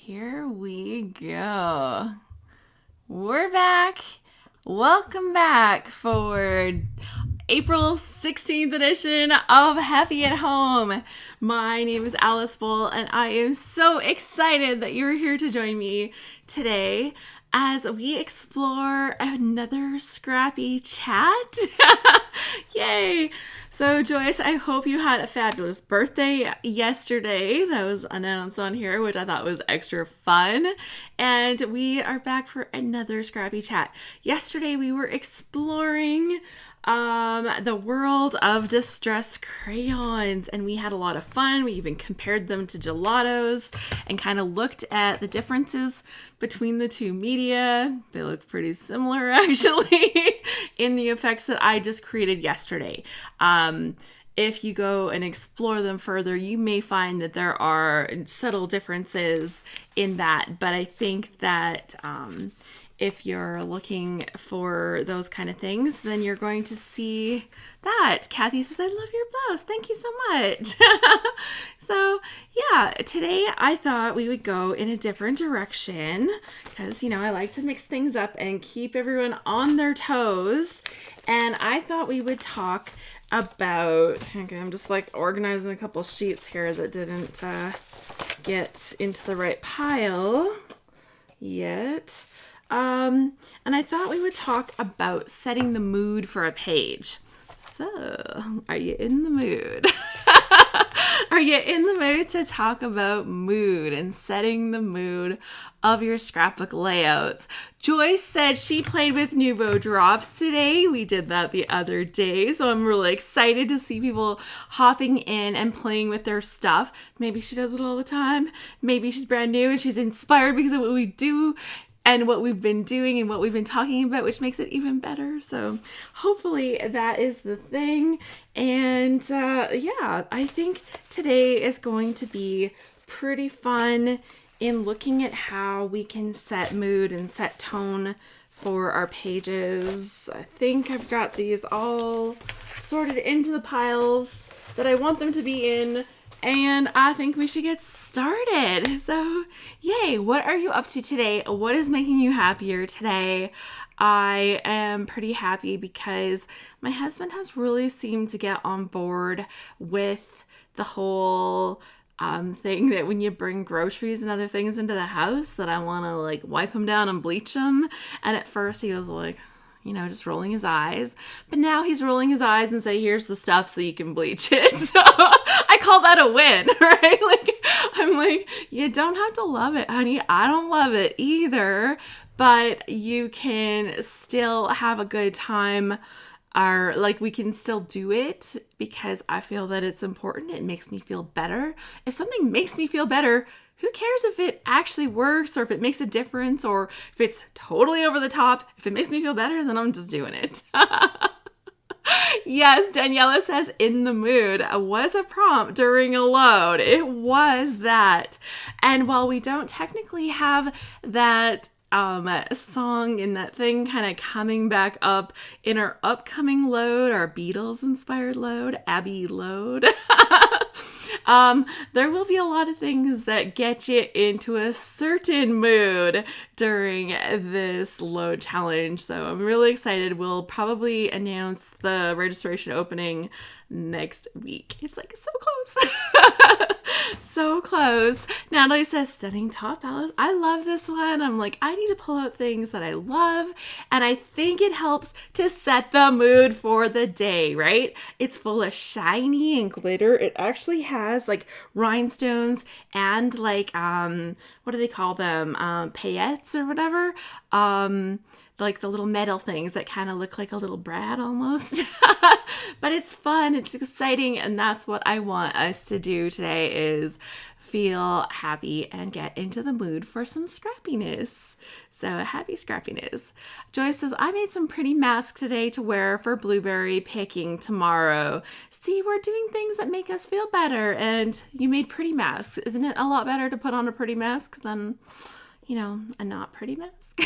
Here we go. We're back. Welcome back for April 16th edition of Happy at Home. My name is Alice Bull, and I am so excited that you're here to join me today as we explore another scrappy chat. Yay! So Joyce, I hope you had a fabulous birthday yesterday. That was announced on here, which I thought was extra fun. And we are back for another scrappy chat. Yesterday we were exploring the world of distress crayons, and we had a lot of fun. We even compared them to gelatos and kind of looked at the differences between the two media. They look pretty similar actually in the effects that I just created yesterday. If you go and explore them further, you may find that there are subtle differences in that, but I think that if you're looking for those kind of things, then you're going to see that. Kathy says, I love your blouse. Thank you so much. So yeah, today I thought we would go in a different direction because, I like to mix things up and keep everyone on their toes. And I thought we would talk about, okay, I'm just like organizing a couple sheets here that didn't get into the right pile yet. And I thought we would talk about setting the mood for a page. So, are you in the mood? Are you in the mood to talk about mood and setting the mood of your scrapbook layouts? Joyce said she played with Nuvo drops today. We did that the other day, so I'm really excited to see people hopping in and playing with their stuff. Maybe she does it all the time. Maybe she's brand new and she's inspired because of what we do and what we've been doing and what we've been talking about, which makes it even better. So hopefully that is the thing. And I think today is going to be pretty fun in looking at how we can set mood and set tone for our pages. I think I've got these all sorted into the piles that I want them to be in. And I think we should get started. So, yay, what are you up to today? What is making you happier today? I am pretty happy because my husband has really seemed to get on board with the whole thing that when you bring groceries and other things into the house that I want to wipe them down and bleach them. And at first he was like, just rolling his eyes. But now he's rolling his eyes and say, here's the stuff so you can bleach it. So I call that a win, right? I'm like, you don't have to love it, honey. I don't love it either. But you can still have a good time. Or we can still do it because I feel that it's important. It makes me feel better. If something makes me feel better, who cares if it actually works or if it makes a difference or if it's totally over the top? If it makes me feel better, then I'm just doing it. Yes, Daniela says in the mood was a prompt during a load. It was that. And while we don't technically have that song and that thing kind of coming back up in our upcoming load, our Beatles inspired load, Abbey load, there will be a lot of things that get you into a certain mood during this load challenge. So I'm really excited. We'll probably announce the registration opening next week. It's so close. So close. Natalie says, stunning top, Alice. I love this one. I'm like, I need to pull out things that I love. And I think it helps to set the mood for the day, right? It's full of shiny and glitter. It actually has rhinestones and what do they call them? Paillettes or whatever. The little metal things that kind of look like a little brat almost. But it's fun, it's exciting, and that's what I want us to do today is feel happy and get into the mood for some scrappiness. So happy scrappiness. Joyce says, I made some pretty masks today to wear for blueberry picking tomorrow. See, we're doing things that make us feel better, and you made pretty masks. Isn't it a lot better to put on a pretty mask than, a not pretty mask?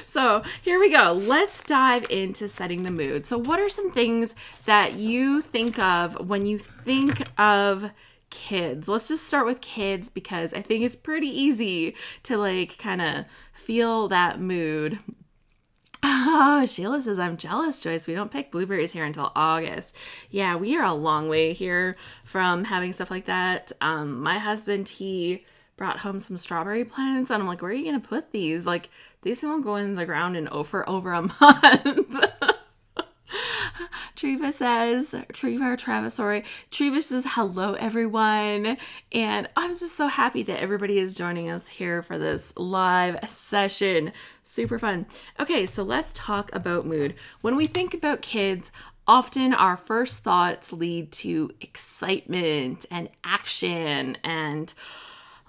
So here we go. Let's dive into setting the mood. So what are some things that you think of when you think of kids. Let's just start with kids because I think it's pretty easy to like kind of feel that mood. Oh, Sheila says, I'm jealous, Joyce. We don't pick blueberries here until August. Yeah, we are a long way here from having stuff like that. My husband, he brought home some strawberry plants, and I'm like, where are you going to put these? Like, these won't go in the ground for over a month. Travis says, hello, everyone. And I'm just so happy that everybody is joining us here for this live session. Super fun. Okay, so let's talk about mood. When we think about kids, often our first thoughts lead to excitement and action and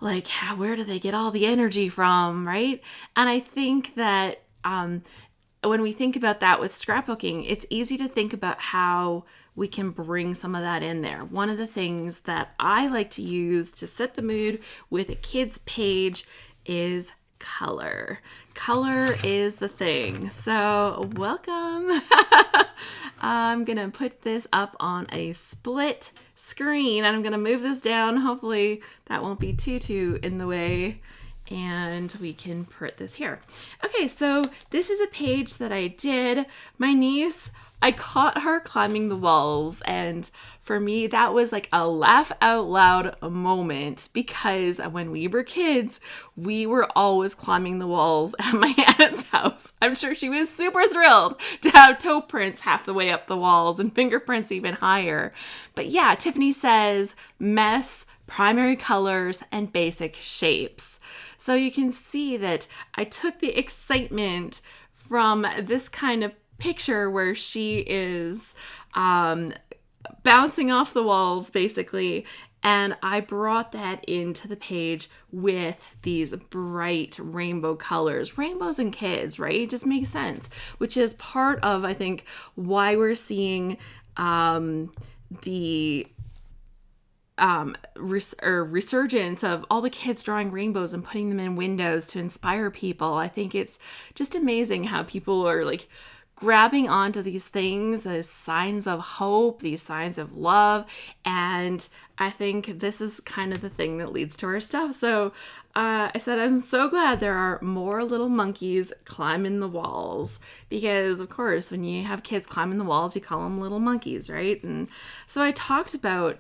like, where do they get all the energy from, right? And I think that when we think about that with scrapbooking, it's easy to think about how we can bring some of that in there. One of the things that I like to use to set the mood with a kid's page is color. Color is the thing. So welcome. I'm going to put this up on a split screen and I'm going to move this down. Hopefully that won't be too in the way. And we can put this here. Okay, so this is a page that I did. My niece, I caught her climbing the walls, and for me that was like a laugh out loud moment because when we were kids, we were always climbing the walls at my aunt's house. I'm sure she was super thrilled to have toe prints half the way up the walls and fingerprints even higher. But yeah, Tiffany says mess, primary colors, and basic shapes. So you can see that I took the excitement from this kind of picture where she is bouncing off the walls basically, and I brought that into the page with these bright rainbow colors. Rainbows and kids, right? It just makes sense, which is part of, I think, why we're seeing the resurgence of all the kids drawing rainbows and putting them in windows to inspire people. I think it's just amazing how people are like grabbing onto these things as signs of hope, these signs of love, and I think this is kind of the thing that leads to our stuff. So I said, I'm so glad there are more little monkeys climbing the walls because, of course, when you have kids climbing the walls, you call them little monkeys, right? And so I talked about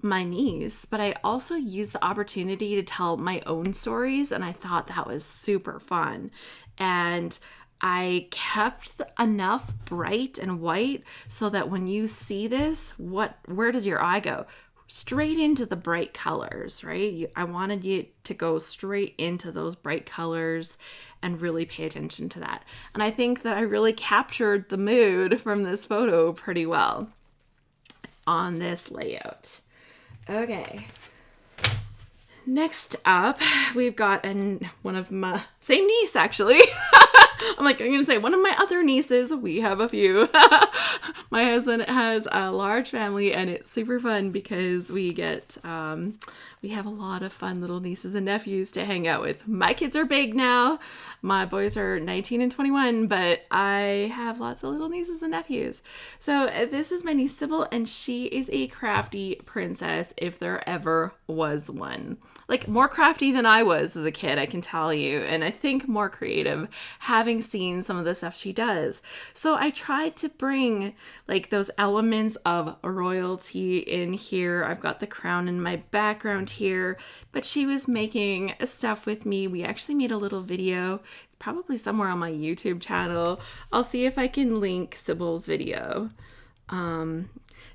my niece, but I also used the opportunity to tell my own stories, and I thought that was super fun. And I kept enough bright and white so that when you see this, where does your eye go? Straight into the bright colors, right? I wanted you to go straight into those bright colors and really pay attention to that. And I think that I really captured the mood from this photo pretty well on this layout. Okay, next up, we've got one of my, same niece actually. I'm going to say one of my other nieces. We have a few. My husband has a large family and it's super fun because we have a lot of fun little nieces and nephews to hang out with. My kids are big now. My boys are 19 and 21, but I have lots of little nieces and nephews. So this is my niece Sybil, and she is a crafty princess if there ever was one. Like more crafty than I was as a kid, I can tell you. And I think more creative having seen some of the stuff she does. So I tried to bring like those elements of royalty in here. I've got the crown in my background here, but she was making stuff with me. We actually made a little video. It's probably somewhere on my YouTube channel. I'll see if I can link Sybil's video.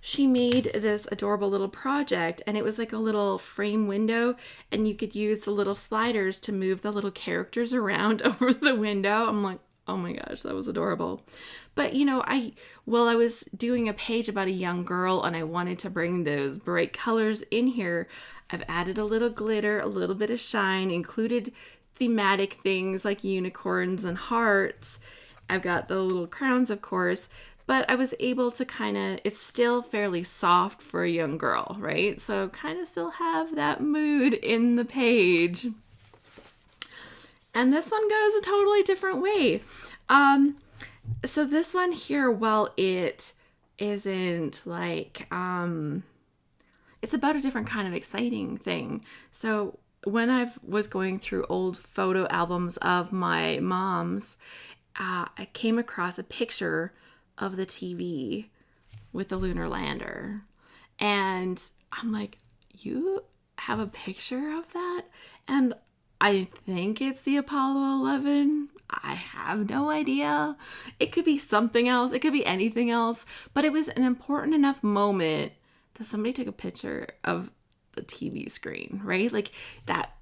She made this adorable little project, and it was like a little frame window, and you could use the little sliders to move the little characters around over the window. I'm like, oh my gosh, that was adorable. But you know, I was doing a page about a young girl and I wanted to bring those bright colors in here. I've added a little glitter, a little bit of shine, included thematic things like unicorns and hearts. I've got the little crowns, of course, but I was able to it's still fairly soft for a young girl, right? So kind of still have that mood in the page. And this one goes a totally different way. So this one here, well, it isn't like, it's about a different kind of exciting thing. So when I was going through old photo albums of my mom's, I came across a picture of the TV with the lunar lander. And I'm like, you have a picture of that? And I think it's the Apollo 11. I have no idea. It could be something else. It could be anything else. But it was an important enough moment that somebody took a picture of the TV screen, right? Like that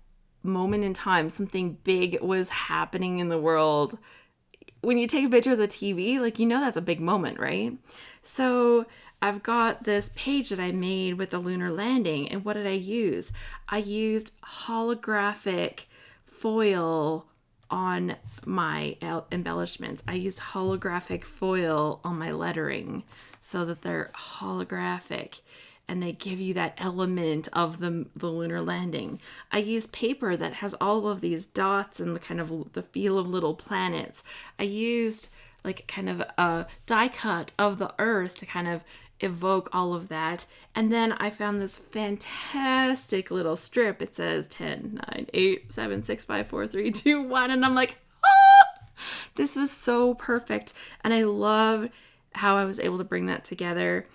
moment in time, something big was happening in the world. When you take a picture of the TV, like, you know, that's a big moment, right? So I've got this page that I made with the lunar landing. And what did I use? I used holographic foil on my embellishments. I used holographic foil on my lettering so that they're holographic and they give you that element of the lunar landing. I used paper that has all of these dots and the kind of the feel of little planets. I used like kind of a die cut of the Earth to kind of evoke all of that. And then I found this fantastic little strip. It says 10, 9, 8, 7, 6, 5, 4, 3, 2, 1. And I'm like, this was so perfect. And I love how I was able to bring that together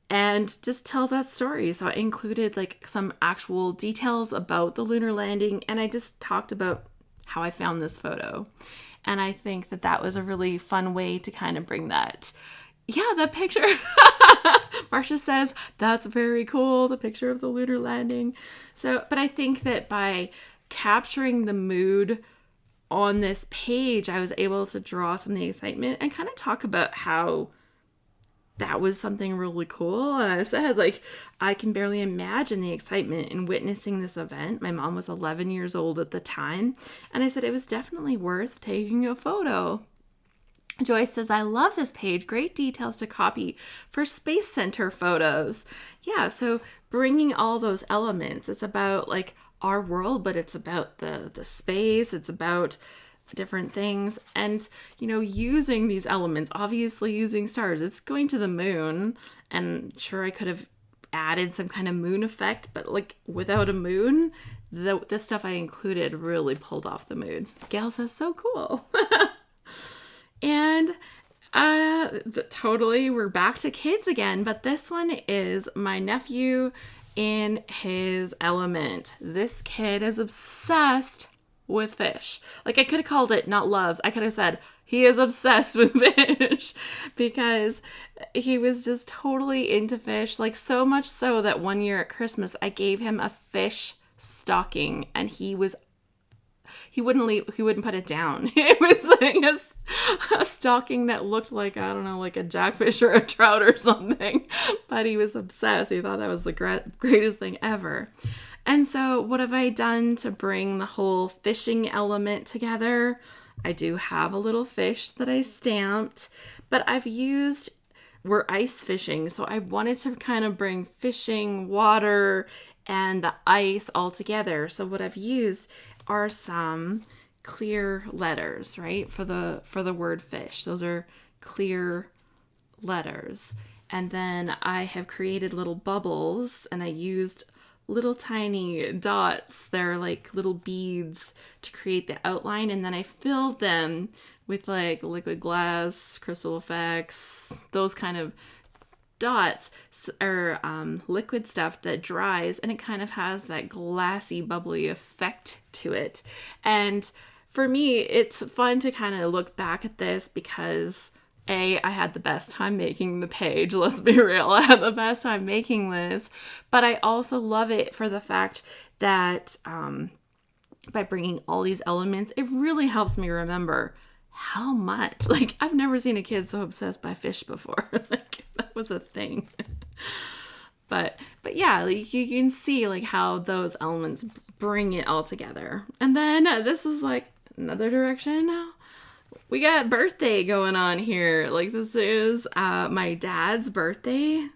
and just tell that story. So I included like some actual details about the lunar landing. And I just talked about how I found this photo. And I think that that was a really fun way to kind of bring that. Yeah, that picture. Marcia says, that's very cool, the picture of the lunar landing. So, but I think that by capturing the mood on this page, I was able to draw some of the excitement and kind of talk about how that was something really cool. And I said, like, I can barely imagine the excitement in witnessing this event. My mom was 11 years old at the time. And I said, it was definitely worth taking a photo. Joyce says, I love this page. Great details to copy for Space Center photos. Yeah, so bringing all those elements. It's about like our world, but it's about the space. It's about different things. And, you know, using these elements, obviously using stars. It's going to the moon. And sure, I could have added some kind of moon effect, but like without a moon, the stuff I included really pulled off the mood. Gail says, so cool. And totally, we're back to kids again, but this one is my nephew in his element. This kid is obsessed with fish. Like, I could have called it not loves. I could have said he is obsessed with fish because he was just totally into fish. Like, so much so that one year at Christmas, I gave him a fish stocking and he wouldn't put it down. It was like a stocking that looked like, I don't know, like a jackfish or a trout or something. But he was obsessed. He thought that was the greatest thing ever. And so what have I done to bring the whole fishing element together? I do have a little fish that I stamped, but we're ice fishing. So I wanted to kind of bring fishing, water, and the ice all together. So what I've used are some clear letters, right? For the word fish. Those are clear letters. And then I have created little bubbles and I used little tiny dots. They're like little beads to create the outline. And then I filled them with like liquid glass, crystal effects, those kind of dots or liquid stuff that dries, and it kind of has that glassy, bubbly effect to it. And for me, it's fun to kind of look back at this because I had the best time making the page. Let's be real. I had the best time making this, but I also love it for the fact that by bringing all these elements, it really helps me remember how much, like, I've never seen a kid so obsessed by fish before. Like, that was a thing. But yeah, like, you can see like how those elements bring it all together. And then this is like another direction now. We got birthday going on here. Like, this is my dad's birthday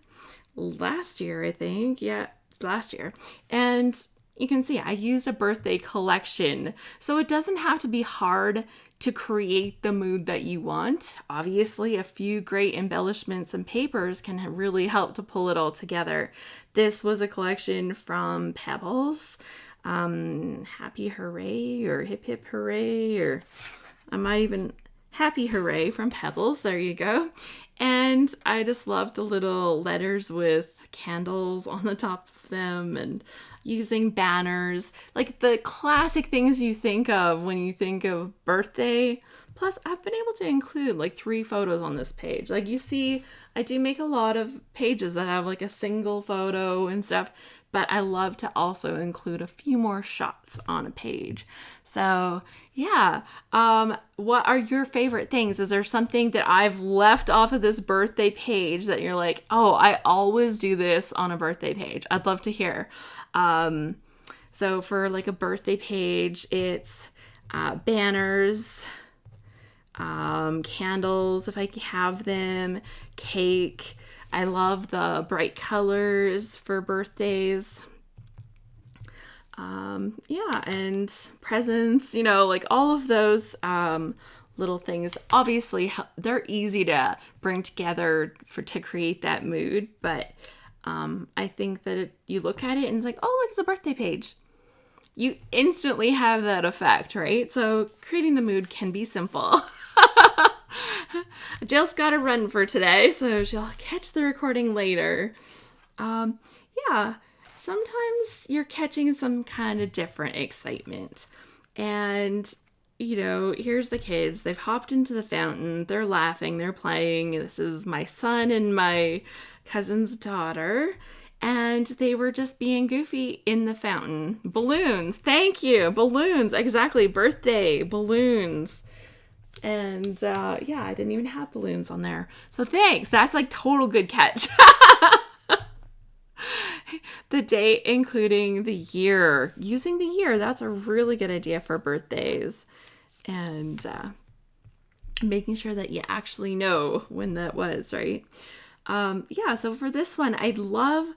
last year, I think. Yeah, it's last year. And you can see I used a birthday collection. So it doesn't have to be hard to create the mood that you want. Obviously, a few great embellishments and papers can really help to pull it all together. This was a collection from Pebbles. Happy Hooray or Hip Hip Hooray, or I might even Happy Hooray from Pebbles. There you go. And I just love the little letters with candles on the top of them and using banners, like the classic things you think of when you think of birthday. Plus, I've been able to include like 3 photos on this page. Like you see, I do make a lot of pages that have like a single photo and stuff, but I love to also include a few more shots on a page. So yeah, what are your favorite things? Is there something that I've left off of this birthday page that you're like, oh, I always do this on a birthday page? I'd love to hear. So for like a birthday page, it's banners, candles if I have them, cake. I love the bright colors for birthdays. Yeah, and presents, you know, like all of those little things. Obviously, they're easy to bring together to create that mood, but I think that you look at it and it's like, oh, look, it's a birthday page. You instantly have that effect, right? So creating the mood can be simple. Jill's got to run for today, so she'll catch the recording later. Yeah, sometimes you're catching some kind of different excitement. And, you know, here's the kids. They've hopped into the fountain. They're laughing. They're playing. This is my son and my cousin's daughter. And they were just being goofy in the fountain. Balloons. Thank you. Balloons. Exactly. Birthday. Balloons. And yeah, I didn't even have balloons on there. So thanks. That's like total good catch. The date, including the year. Using the year. That's a really good idea for birthdays. And making sure that you actually know when that was, right? Yeah, so for this one, I love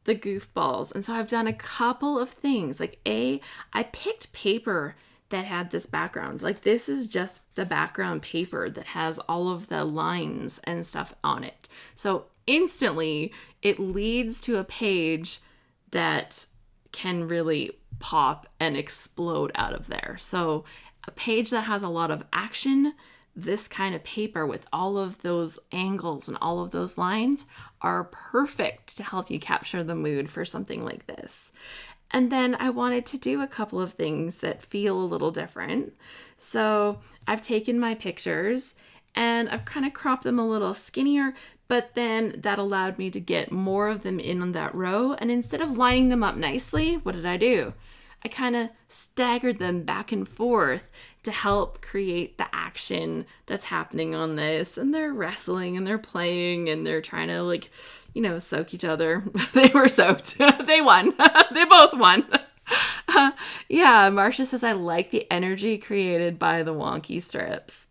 the goofballs. And so I've done a couple of things. Like I picked paper that had this background. Like this is just the background paper that has all of the lines and stuff on it. So instantly it leads to a page that can really pop and explode out of there. So a page that has a lot of action, this kind of paper with all of those angles and all of those lines are perfect to help you capture the mood for something like this. And then I wanted to do a couple of things that feel a little different. So I've taken my pictures and I've kind of cropped them a little skinnier, but then that allowed me to get more of them in on that row. And instead of lining them up nicely, what did I do? I kind of staggered them back and forth to help create the action that's happening on this. And they're wrestling and they're playing and they're trying to, like, you know, soak each other. They were soaked. They won. They both won. Yeah, Marcia says, I like the energy created by the wonky strips.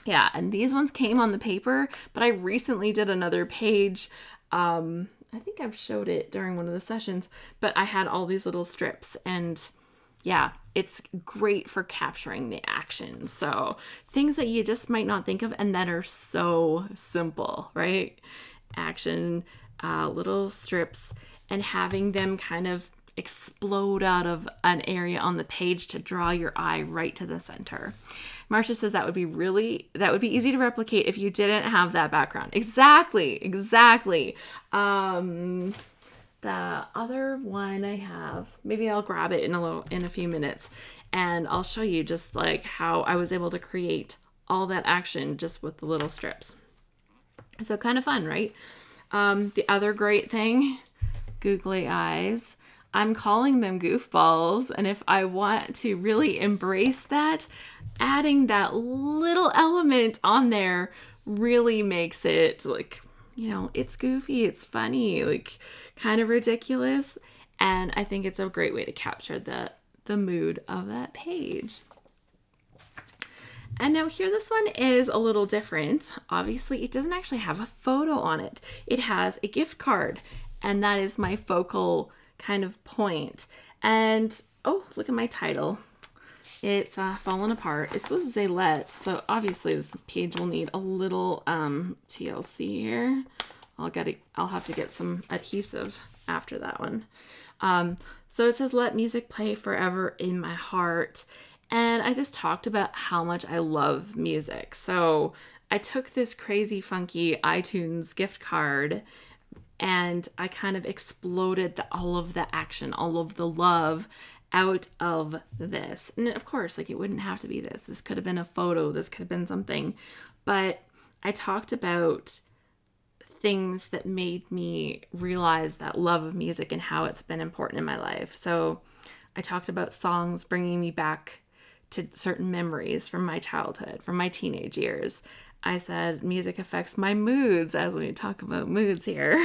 Yeah, and these ones came on the paper, but I recently did another page. I think I've showed it during one of the sessions, but I had all these little strips, and yeah, it's great for capturing the action. So things that you just might not think of and that are so simple, right? Action, little strips, and having them kind of explode out of an area on the page to draw your eye right to the center. Marcia says that would be easy to replicate if you didn't have that background. Exactly. The other one I have, maybe I'll grab it in a few minutes, and I'll show you just like how I was able to create all that action just with the little strips. So kind of fun, right? The other great thing, googly eyes. I'm calling them goofballs, and if I want to really embrace that, adding that little element on there really makes it, like, you know, it's goofy, it's funny, like kind of ridiculous, and I think it's a great way to capture the mood of that page. And now here, this one is a little different. Obviously, it doesn't actually have a photo on it. It has a gift card, and that is my focal kind of point. And, oh, look at my title. It's fallen apart. It's supposed to say let's, so obviously this page will need a little TLC here. I'll have to get some adhesive after that one. So it says, let music play forever in my heart. And I just talked about how much I love music. So I took this crazy funky iTunes gift card and I kind of exploded all of the action, all of the love out of this. And of course, like, it wouldn't have to be this. This could have been a photo. This could have been something. But I talked about things that made me realize that love of music and how it's been important in my life. So I talked about songs bringing me back to certain memories from my childhood, from my teenage years. I said music affects my moods, as we talk about moods here.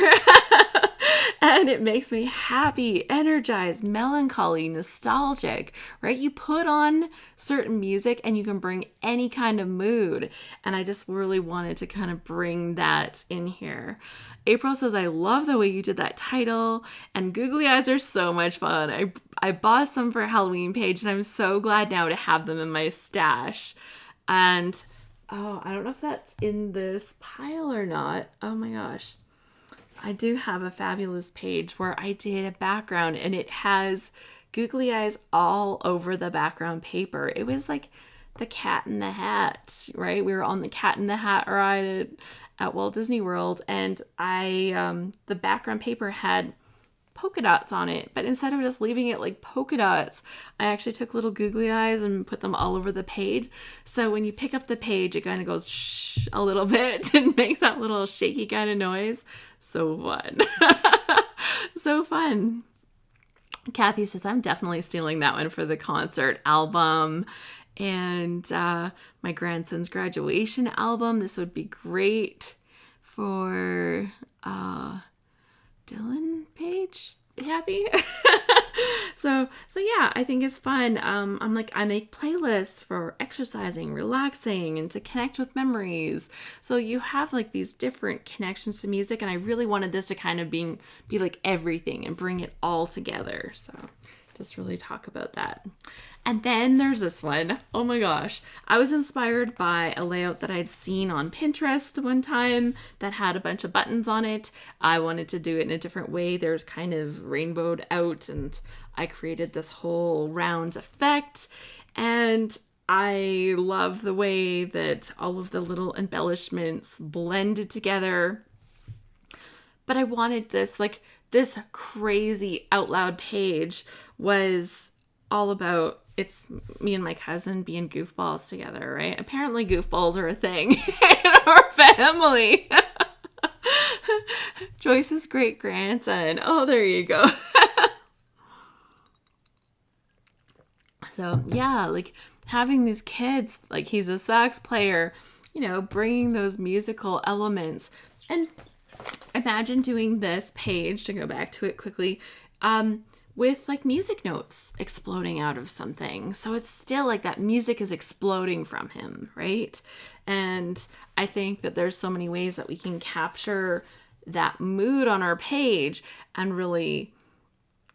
And it makes me happy, energized, melancholy, nostalgic, right? You put on certain music and you can bring any kind of mood. And I just really wanted to kind of bring that in here. April says, I love the way you did that title, and googly eyes are so much fun. I bought some for a Halloween page, and I'm so glad now to have them in my stash. And, oh, I don't know if that's in this pile or not. Oh my gosh. I do have a fabulous page where I did a background, and it has googly eyes all over the background paper. It was like the Cat in the Hat, right? We were on the Cat in the Hat ride at Walt Disney World, and the background paper had polka dots on it, but instead of just leaving it like polka dots, I actually took little googly eyes and put them all over the page. So when you pick up the page, it kind of goes shh a little bit and makes that little shaky kind of noise. So fun. So fun. Kathy says, I'm definitely stealing that one for the concert album and my grandson's graduation album. This would be great for Dylan Page, Kathy. So yeah, I think it's fun. I make playlists for exercising, relaxing, and to connect with memories. So you have like these different connections to music, and I really wanted this to kind of be like everything and bring it all together. So just really talk about that. And then there's this one. Oh my gosh. I was inspired by a layout that I'd seen on Pinterest one time that had a bunch of buttons on it. I wanted to do it in a different way. There's kind of rainbowed out, and I created this whole round effect. And I love the way that all of the little embellishments blended together. But I wanted this crazy out loud page was all about, it's me and my cousin being goofballs together, right? Apparently goofballs are a thing in our family. Joyce's great grandson. Oh, there you go. So yeah, like having these kids, like he's a sax player, bringing those musical elements. And imagine doing this page, to go back to it quickly, with like music notes exploding out of something. So it's still like that music is exploding from him, right? And I think that there's so many ways that we can capture that mood on our page and really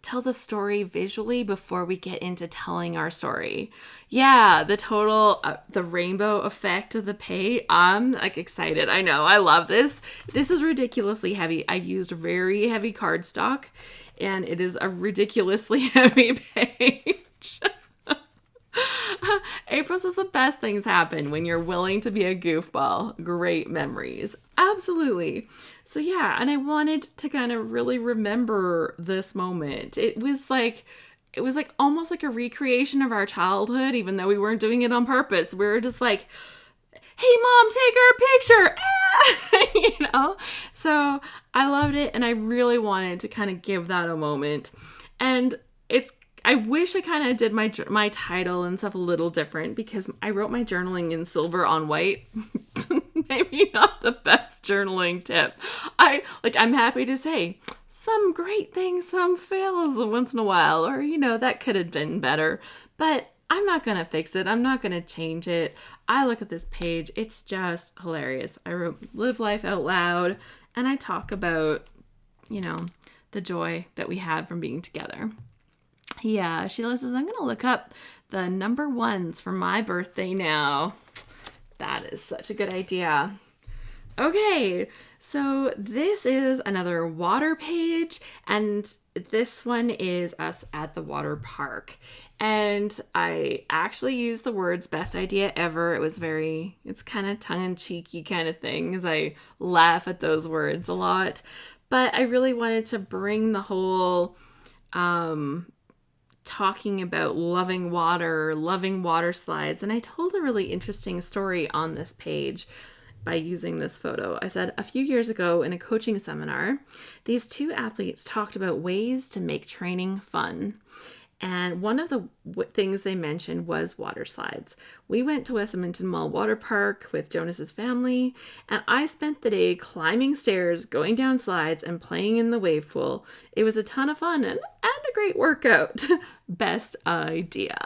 tell the story visually before we get into telling our story. Yeah, the rainbow effect of the page. I'm like excited. I know. I love this. This is ridiculously heavy. I used very heavy cardstock, and it is a ridiculously heavy page. April says the best things happen when you're willing to be a goofball. Great memories. Absolutely. So yeah, and I wanted to kind of really remember this moment. It was like almost like a recreation of our childhood, even though we weren't doing it on purpose. We were just like, hey mom, take our picture. So I loved it, and I really wanted to kind of give that a moment. And I wish I kind of did my title and stuff a little different, because I wrote my journaling in silver on white. Maybe not the best journaling tip. I'm happy to say some great things, some fails once in a while, or that could have been better, but I'm not going to fix it. I'm not going to change it. I look at this page. It's just hilarious. I wrote live life out loud, and I talk about, the joy that we had from being together. Yeah, Sheila says, I'm going to look up the number ones for my birthday now. That is such a good idea. Okay, so this is another water page, and this one is us at the water park. And I actually used the words best idea ever. It's kind of tongue-in-cheeky kind of thing, as I laugh at those words a lot. But I really wanted to bring the whole talking about loving water slides. And I told a really interesting story on this page by using this photo. I said, a few years ago in a coaching seminar, these two athletes talked about ways to make training fun. And one of the things they mentioned was water slides. We went to West Edmonton Mall Water Park with Jonas's family, and I spent the day climbing stairs, going down slides, and playing in the wave pool. It was a ton of fun and a great workout. Best idea.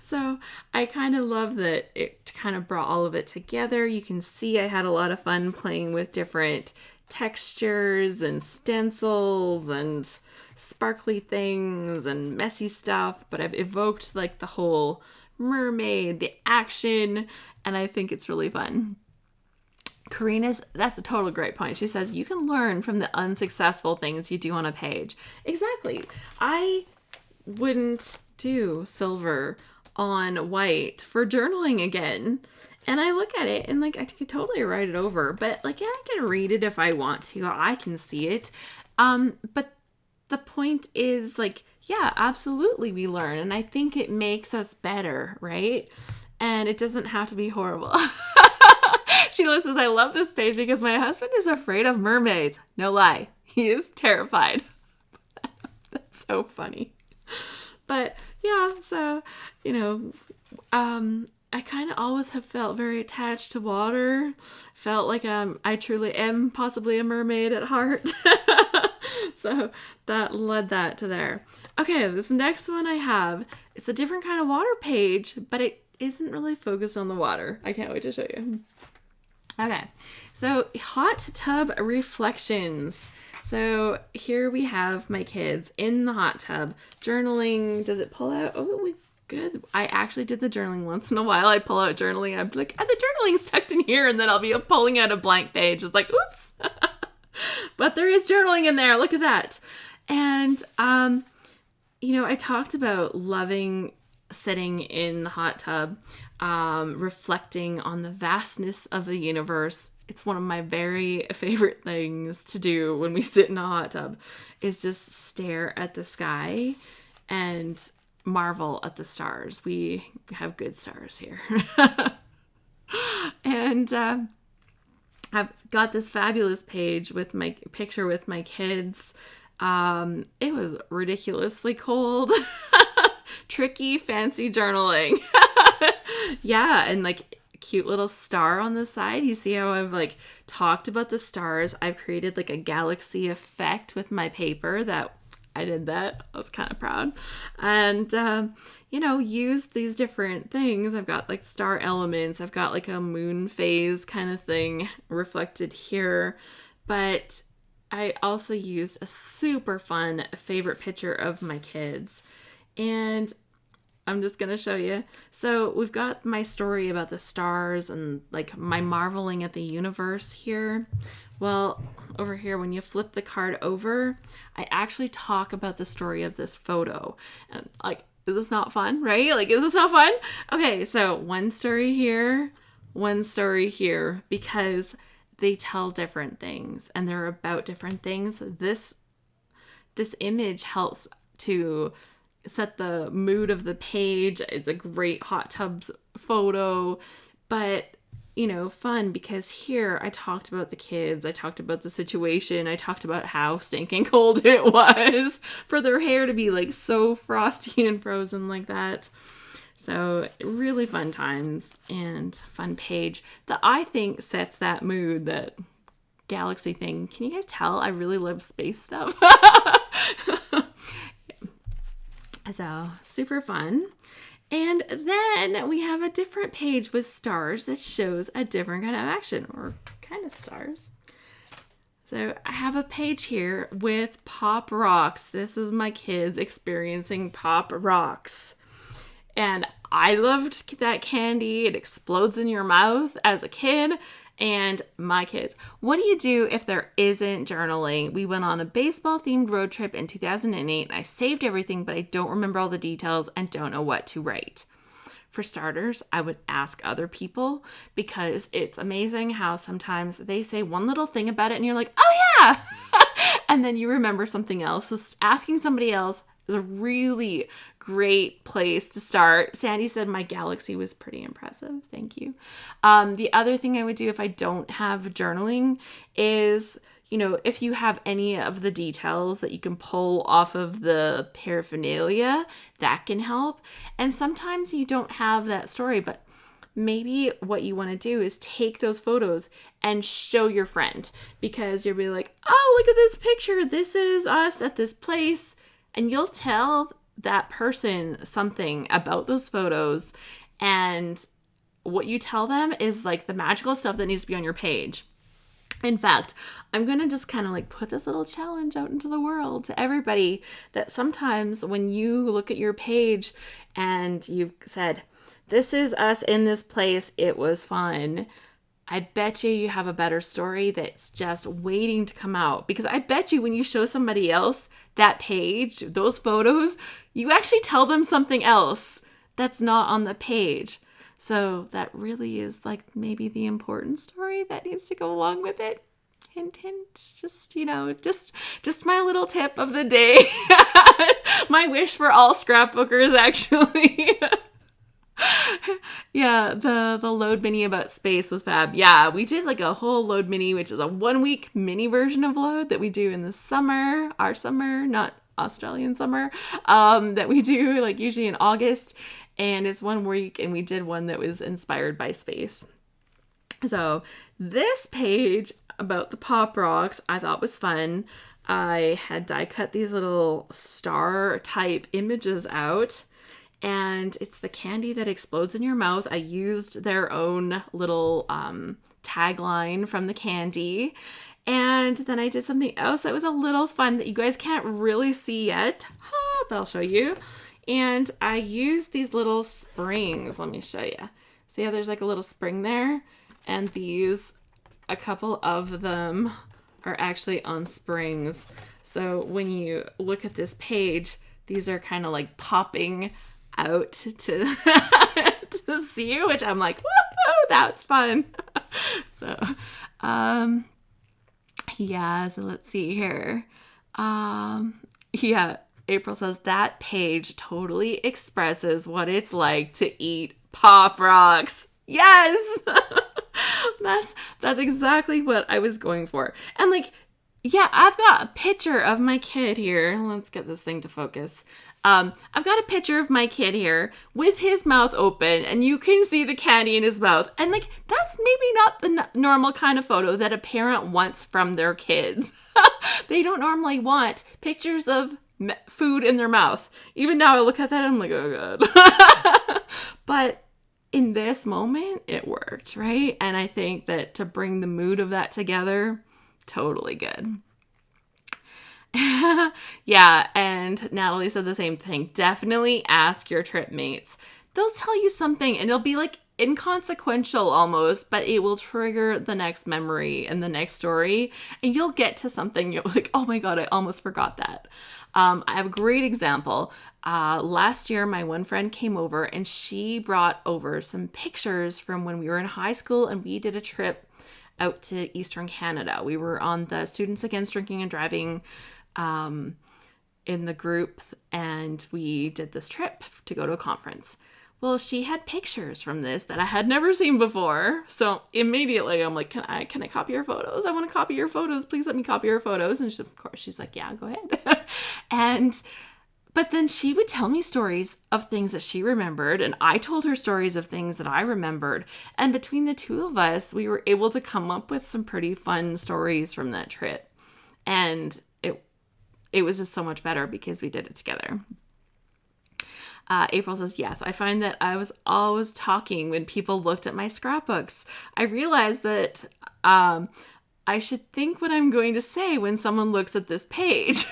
So I kind of love that it kind of brought all of it together. You can see I had a lot of fun playing with different textures and stencils and sparkly things and messy stuff, but I've evoked like the whole mermaid, the action, and I think it's really fun. That's a total great point. She says, you can learn from the unsuccessful things you do on a page. Exactly. I wouldn't do silver on white for journaling again. And I look at it and like, I could totally write it over, but like, yeah, I can read it if I want to. I can see it. But the point is like, yeah, absolutely we learn. And I think it makes us better, right? And it doesn't have to be horrible. Sheila says, I love this page because my husband is afraid of mermaids. No lie. He is terrified. That's so funny. But yeah, so, I kind of always have felt very attached to water. Felt like I truly am possibly a mermaid at heart. So that led that to there. Okay, this next one I have, it's a different kind of water page, but it isn't really focused on the water. I can't wait to show you. Okay, so hot tub reflections. So here we have my kids in the hot tub journaling. Does it pull out? Oh, good. I actually did the journaling once in a while. I pull out journaling. I'm like, the journaling's tucked in here, and then I'll be pulling out a blank page. It's like, oops. But there is journaling in there. Look at that. And, I talked about loving sitting in the hot tub, reflecting on the vastness of the universe. It's one of my very favorite things to do when we sit in a hot tub is just stare at the sky and marvel at the stars. We have good stars here. And I've got this fabulous page with my picture with my kids. It was ridiculously cold. Tricky, fancy journaling. Yeah, and like cute little star on the side. You see how I've talked about the stars. I've created like a galaxy effect with my paper that I did that. I was kind of proud. And, used these different things. I've got like star elements. I've got like a moon phase kind of thing reflected here. But I also used a super fun favorite picture of my kids. And I'm just going to show you. So we've got my story about the stars and like my marveling at the universe here. Well, over here, when you flip the card over, I actually talk about the story of this photo. And is this not fun, right? Is this not fun? Okay, so one story here, because they tell different things and they're about different things. This image helps to set the mood of the page. It's a great hot tubs photo, but fun because here I talked about the kids, I talked about the situation, I talked about how stinking cold it was for their hair to be so frosty and frozen like that. So really fun times and fun page that I think sets that mood, that galaxy thing. Can you guys tell I really love space stuff? So super fun. And then we have a different page with stars that shows a different kind of action, or kind of stars. So I have a page here with Pop Rocks. This is my kids experiencing Pop Rocks. And I loved that candy. It explodes in your mouth as a kid. And my kids. What do you do if there isn't journaling? We went on a baseball-themed road trip in 2008. And I saved everything, but I don't remember all the details and don't know what to write. For starters, I would ask other people, because it's amazing how sometimes they say one little thing about it and you're like, oh yeah, and then you remember something else. So asking somebody else is a really great place to start. Sandy said my galaxy was pretty impressive. Thank you. The other thing I would do if I don't have journaling is, if you have any of the details that you can pull off of the paraphernalia, that can help. And sometimes you don't have that story, but maybe what you want to do is take those photos and show your friend, because you'll be like, oh, look at this picture. This is us at this place. And you'll tell that person something about those photos. And what you tell them is like the magical stuff that needs to be on your page. In fact, I'm going to just kind of like put this little challenge out into the world to everybody, that sometimes when you look at your page and you've said, this is us in this place, it was fun, I bet you have a better story that's just waiting to come out. Because I bet you when you show somebody else that page, those photos, you actually tell them something else that's not on the page. So that really is like maybe the important story that needs to go along with it. Hint, hint. Just my little tip of the day. My wish for all scrapbookers, actually. Yeah, the load mini about space was fab. Yeah, we did like a whole load mini, which is a 1-week mini version of load that we do in the summer, our summer, not Australian summer, that we do like usually in August. And it's 1 week, and we did one that was inspired by space. So this page about the Pop Rocks I thought was fun. I had die cut these little star type images out, and it's the candy that explodes in your mouth. I used their own little tagline from the candy. And then I did something else that was a little fun that you guys can't really see yet, but I'll show you. And I used these little springs. Let me show you. See how there's like a little spring there? And these, a couple of them are actually on springs. So when you look at this page, these are kind of like popping out to to see, which I'm like, woohoo, that's fun. So, yeah, so let's see here. Yeah. April says that page totally expresses what it's like to eat Pop Rocks. Yes! That's exactly what I was going for. And like, yeah, I've got a picture of my kid here. Let's get this thing to focus. I've got a picture of my kid here with his mouth open, and you can see the candy in his mouth. And like, that's maybe not the normal kind of photo that a parent wants from their kids. They don't normally want pictures of food in their mouth. Even now I look at that and I'm like, oh God. But in this moment, it worked, right? And I think that to bring the mood of that together, totally good. Yeah, and Natalie said the same thing. Definitely ask your trip mates. They'll tell you something and it'll be like inconsequential almost, but it will trigger the next memory and the next story, and you'll get to something you're like, oh my God, I almost forgot that. I have a great example. Last year, my one friend came over and she brought over some pictures from when we were in high school and we did a trip out to Eastern Canada. We were on the Students Against Drinking and Driving in the group, and we did this trip to go to a conference. Well, she had pictures from this that I had never seen before. So immediately I'm like, can I copy your photos? I want to copy your photos. Please let me copy your photos. And of course she's like, yeah, go ahead. But then she would tell me stories of things that she remembered, and I told her stories of things that I remembered. And between the two of us, we were able to come up with some pretty fun stories from that trip. And it was just so much better because we did it together. April says, yes, I find that I was always talking when people looked at my scrapbooks. I realized that I should think what I'm going to say when someone looks at this page.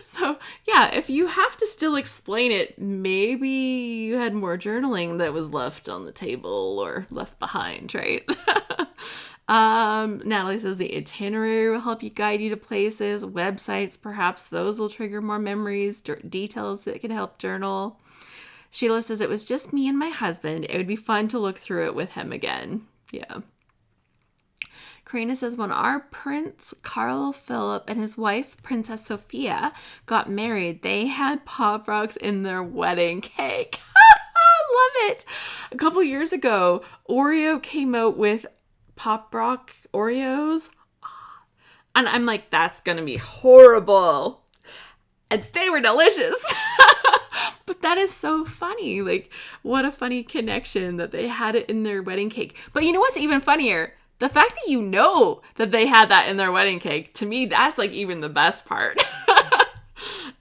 So yeah, if you have to still explain it, maybe you had more journaling that was left on the table or left behind, right? Natalie says the itinerary will help you guide you to places, websites, perhaps those will trigger more memories, details that can help journal. Sheila says it was just me and my husband. It would be fun to look through it with him again. Yeah. Karina says, when our Prince Carl Philip and his wife, Princess Sophia, got married, they had Pop Rocks in their wedding cake. I love it. A couple years ago, Oreo came out with Pop Rock Oreos. And I'm like, that's going to be horrible. And they were delicious. But that is so funny. Like, what a funny connection that they had it in their wedding cake. But you know what's even funnier? The fact that you know that they had that in their wedding cake, to me, that's like even the best part.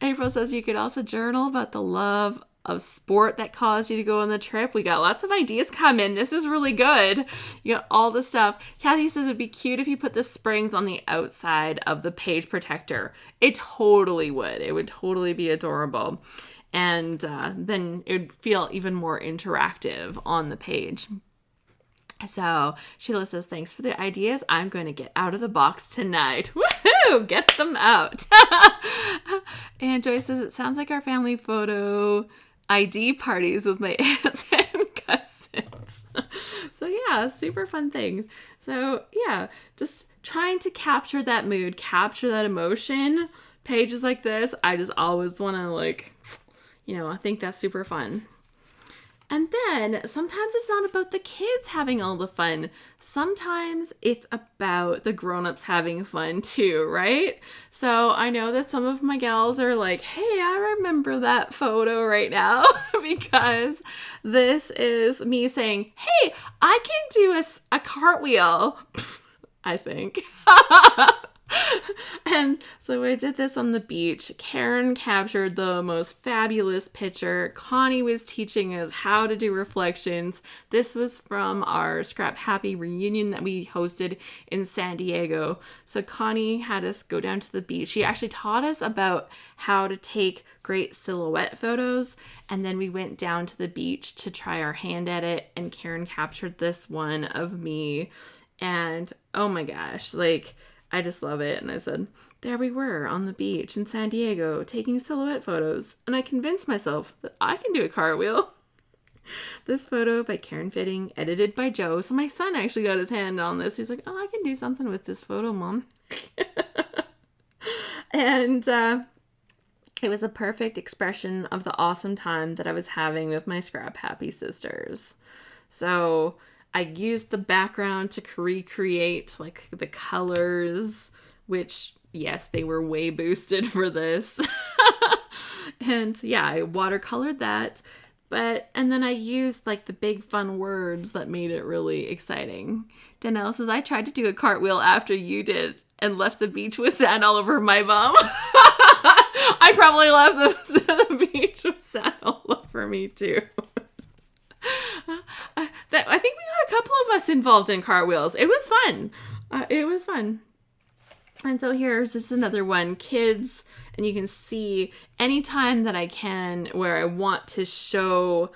April says you could also journal about the love of sport that caused you to go on the trip. We got lots of ideas coming. This is really good. You got all the stuff. Kathy says it'd be cute if you put the springs on the outside of the page protector. It totally would. It would totally be adorable. And then it would feel even more interactive on the page. So Sheila says, thanks for the ideas. I'm going to get out of the box tonight. Woohoo! Get them out. And Joyce says, it sounds like our family photo ID parties with my aunts and cousins. So yeah, super fun things. So yeah, just trying to capture that mood, capture that emotion. Pages like this, I just always want to I think that's super fun. And then sometimes it's not about the kids having all the fun. Sometimes it's about the grown-ups having fun too, right? So I know that some of my gals are like, hey, I remember that photo right now because this is me saying, hey, I can do a cartwheel, I think. And so I did this on the beach. Karen captured the most fabulous picture. Connie was teaching us how to do reflections. This was from our ScrapHappy reunion that we hosted in San Diego. So Connie had us go down to the beach. She actually taught us about how to take great silhouette photos. And then we went down to the beach to try our hand at it. And Karen captured this one of me. And oh my gosh, I just love it. And I said, there we were on the beach in San Diego taking silhouette photos. And I convinced myself that I can do a cartwheel. This photo by Karen Fitting, edited by Joe. So my son actually got his hand on this. He's like, oh, I can do something with this photo, Mom. And it was a perfect expression of the awesome time that I was having with my ScrapHappy sisters. So I used the background to recreate the colors, which, yes, they were way boosted for this. And yeah, I watercolored that. And then I used the big fun words that made it really exciting. Danelle says, I tried to do a cartwheel after you did and left the beach with sand all over my bum. I probably left the beach with sand all over me too. I think we got a couple of us involved in cartwheels. It was fun. And so here's just another one, kids. And you can see anytime that I can where I want to show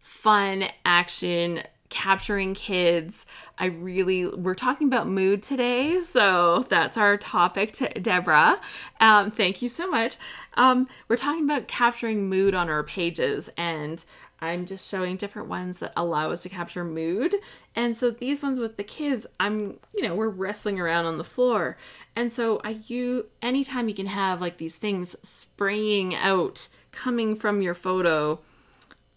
fun action, capturing kids. We're talking about mood today. So that's our topic, Deborah. Thank you so much. We're talking about capturing mood on our pages, and I'm just showing different ones that allow us to capture mood. And so these ones with the kids, we're wrestling around on the floor. And so anytime you can have these things spraying out, coming from your photo,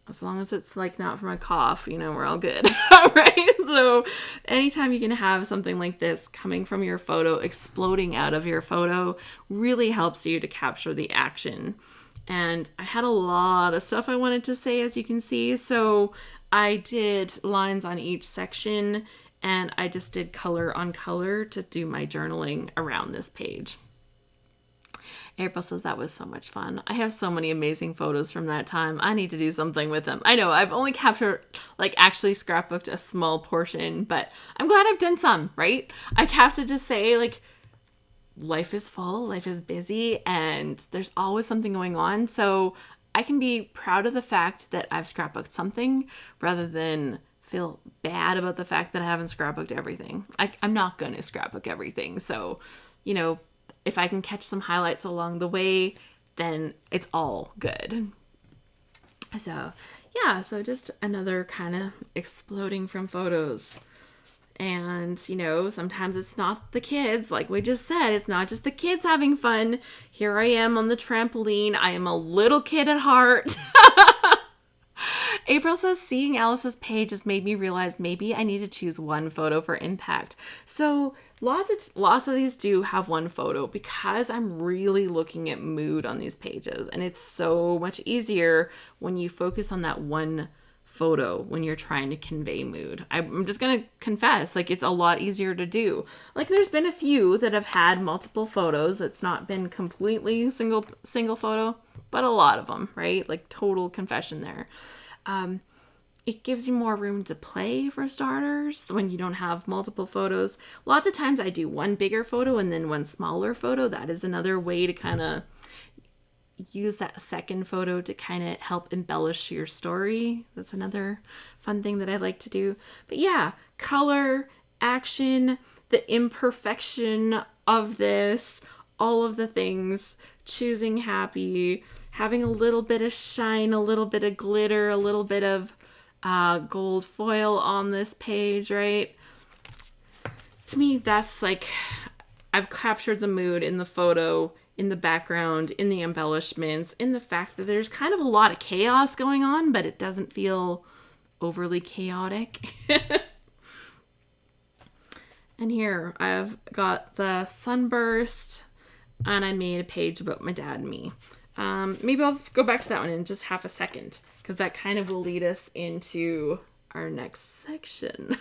as long as it's not from a cough, we're all good. Right? So anytime you can have something like this coming from your photo, exploding out of your photo, really helps you to capture the action. And I had a lot of stuff I wanted to say, as you can see. So I did lines on each section, and I just did color on color to do my journaling around this page. April says that was so much fun. I have so many amazing photos from that time. I need to do something with them. I know I've only captured, like, actually scrapbooked a small portion, but I'm glad I've done some, right? I have to just say, like, life is full, life is busy, and there's always something going on. So I can be proud of the fact that I've scrapbooked something rather than feel bad about the fact that I haven't scrapbooked everything. I'm not going to scrapbook everything. So, you know, if I can catch some highlights along the way, then it's all good. So, yeah, so just another kind of exploding from photos. And, you know, sometimes it's not the kids. Like we just said, it's not just the kids having fun. Here I am on the trampoline. I am a little kid at heart. April says, seeing Alice's page has made me realize maybe I need to choose one photo for impact. So lots of these do have one photo because I'm really looking at mood on these pages. And it's so much easier when you focus on that one photo when you're trying to convey mood. I'm just going to confess, like, it's a lot easier to do. Like, there's been a few that have had multiple photos. It's not been completely single photo, but a lot of them, right? Like, total confession there. It gives you more room to play, for starters, when you don't have multiple photos. Lots of times I do one bigger photo and then one smaller photo. That is another way to kind of use that second photo to kind of help embellish your story. That's another fun thing that I like to do. But yeah, color, action, the imperfection of this, all of the things, choosing happy, having a little bit of shine, a little bit of glitter, a little bit of gold foil on this page, right? To me, that's like, I've captured the mood in the photo, in the background, in the embellishments, in the fact that there's kind of a lot of chaos going on, but it doesn't feel overly chaotic. And here I've got the sunburst, and I made a page about my dad and me. Maybe I'll just go back to that one in just half a second, because that kind of will lead us into our next section.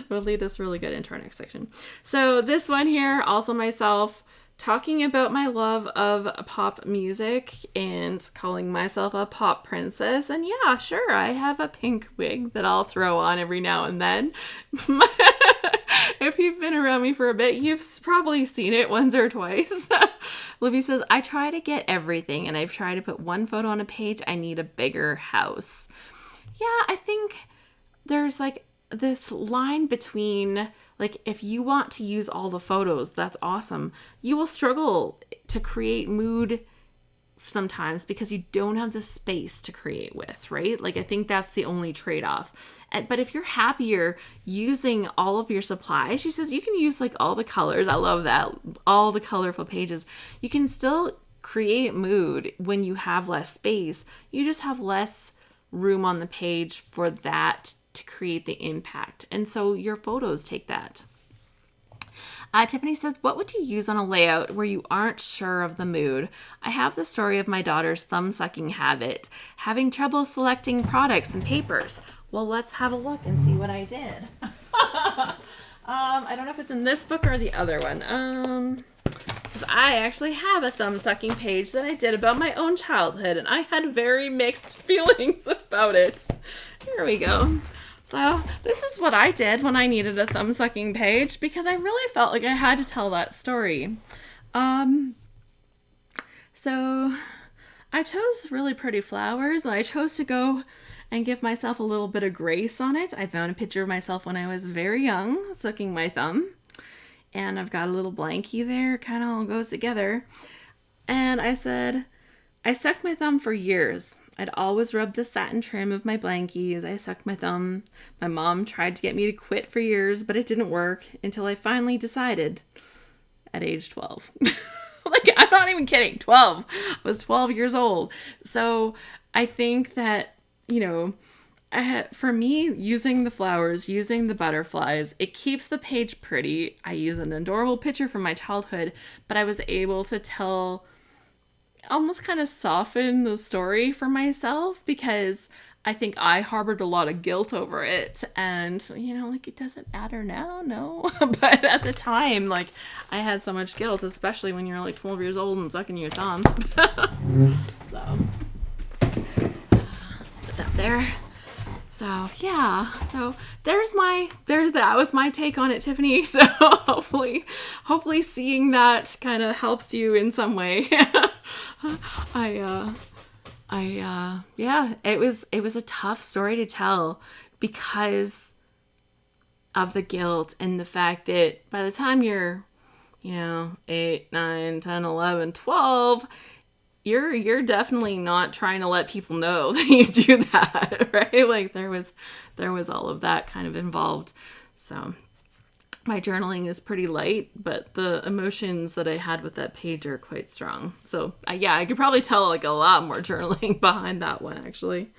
Will lead us really good into our next section. So this one here, also myself, talking about my love of pop music and calling myself a pop princess. And yeah, sure, I have a pink wig that I'll throw on every now and then. If you've been around me for a bit, you've probably seen it once or twice. Libby says, I try to get everything, and I've tried to put one photo on a page. I need a bigger house. Yeah, I think there's like this line between, like, if you want to use all the photos, that's awesome. You will struggle to create mood sometimes because you don't have the space to create with, right? Like, I think that's the only trade-off. But if you're happier using all of your supplies, she says you can use like all the colors. I love that. All the colorful pages. You can still create mood when you have less space. You just have less room on the page for that to create the impact. And so your photos take that. Tiffany says, what would you use on a layout where you aren't sure of the mood? I have the story of my daughter's thumb-sucking habit, having trouble selecting products and papers. Well, let's have a look and see what I did. I don't know if it's in this book or the other one. Because I actually have a thumb-sucking page that I did about my own childhood, and I had very mixed feelings about it. Here we go. So this is what I did when I needed a thumb-sucking page, because I really felt like I had to tell that story. So I chose really pretty flowers, and I chose to go and give myself a little bit of grace on it. I found a picture of myself when I was very young, sucking my thumb. And I've got a little blankie there, kind of all goes together. And I said, I sucked my thumb for years. I'd always rub the satin trim of my blankie as I sucked my thumb. My mom tried to get me to quit for years, but it didn't work until I finally decided at age 12. Like, I'm not even kidding. 12. I was 12 years old. So I think that, you know, for me, using the flowers, using the butterflies, it keeps the page pretty. I use an adorable picture from my childhood, but I was able to tell almost kind of soften the story for myself because I think I harbored a lot of guilt over it. And, like, it doesn't matter now, no. But at the time, like, I had so much guilt, especially when you're like 12 years old and sucking your thumb. So, let's put that there. So, yeah. So, that was my take on it, Tiffany. So, hopefully seeing that kind of helps you in some way. Yeah, it was a tough story to tell because of the guilt and the fact that by the time you're, 8, 9, 10, 11, 12, you're definitely not trying to let people know that you do that, right? Like there was all of that kind of involved. So my journaling is pretty light, but the emotions that I had with that page are quite strong. So I could probably tell like a lot more journaling behind that one actually.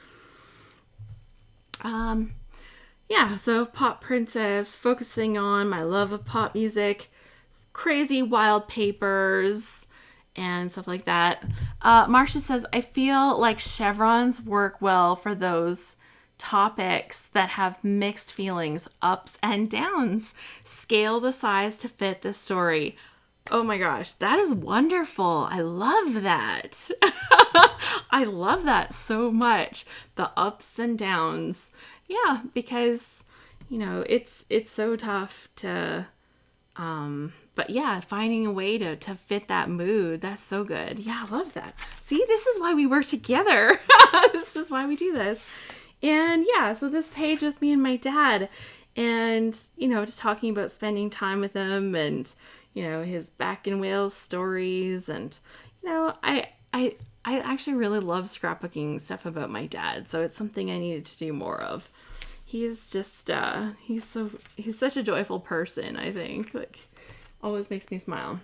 So Pop Princess, focusing on my love of pop music, crazy wild papers, and stuff like that. Marcia says, I feel like chevrons work well for those topics that have mixed feelings, ups and downs. Scale the size to fit the story. Oh my gosh, that is wonderful. I love that. I love that so much. The ups and downs. Yeah, because, it's so tough to... But yeah, finding a way to fit that mood, that's so good. Yeah, I love that. See, this is why we work together. This is why we do this. And yeah, so this page with me and my dad and, just talking about spending time with him and, his back in Wales stories. And, I actually really love scrapbooking stuff about my dad. So it's something I needed to do more of. He's just, he's such a joyful person, I think. Like, always makes me smile.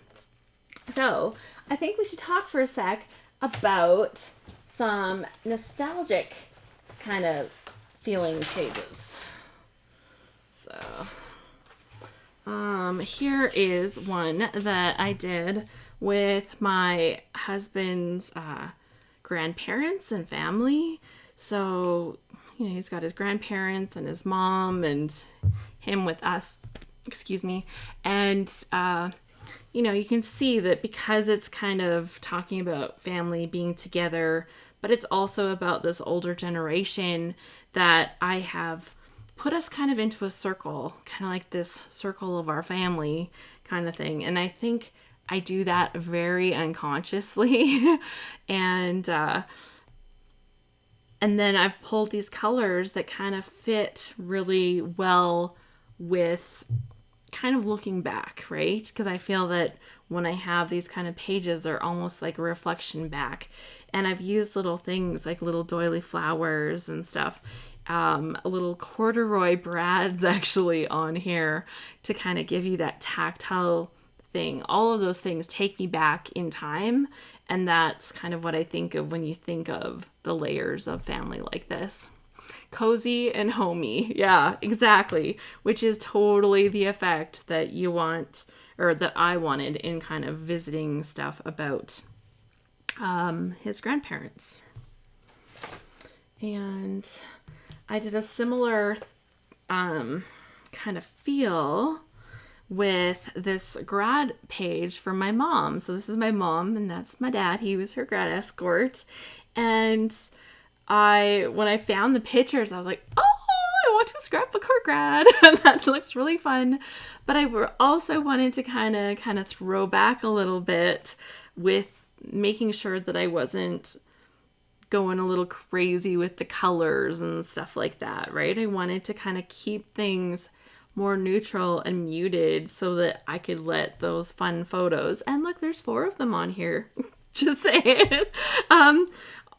So, I think we should talk for a sec about some nostalgic kind of feeling pages. So, here is one that I did with my husband's grandparents and family. So, he's got his grandparents and his mom and him with us. Excuse me. And, you can see that because it's kind of talking about family being together, but it's also about this older generation that I have put us kind of into a circle, kind of like this circle of our family kind of thing. And I think I do that very unconsciously. And then I've pulled these colors that kind of fit really well with kind of looking back, right? Because I feel that when I have these kind of pages, they're almost like a reflection back. And I've used little things like little doily flowers and stuff, little corduroy brads actually on here to kind of give you that tactile thing. All of those things take me back in time. And that's kind of what I think of when you think of the layers of family like this. Cozy and homey. Yeah, exactly. Which is totally the effect that you want, or that I wanted in kind of visiting stuff about his grandparents. And I did a similar kind of feel with this grad page for my mom. So this is my mom and that's my dad. He was her grad escort. And when I found the pictures, I was like, oh, I want to scrapbook her grad. And that looks really fun. But I also wanted to kind of throw back a little bit with making sure that I wasn't going a little crazy with the colors and stuff like that, right? I wanted to kind of keep things more neutral and muted so that I could let those fun photos, and look, there's 4 of them on here, just saying,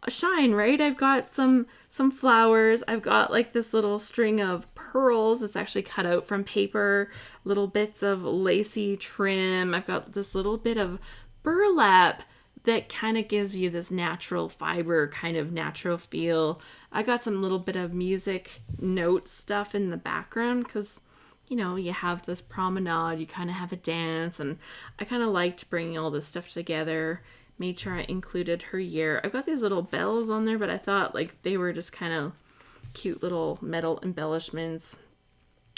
shine, right? I've got some flowers. I've got like this little string of pearls. It's actually cut out from paper, little bits of lacy trim. I've got this little bit of burlap that kind of gives you this natural fiber, kind of natural feel. I got some little bit of music note stuff in the background because, you have this promenade, you kind of have a dance, and I kind of liked bringing all this stuff together, made sure I included her year. I've got these little bells on there, but I thought like they were just kind of cute little metal embellishments.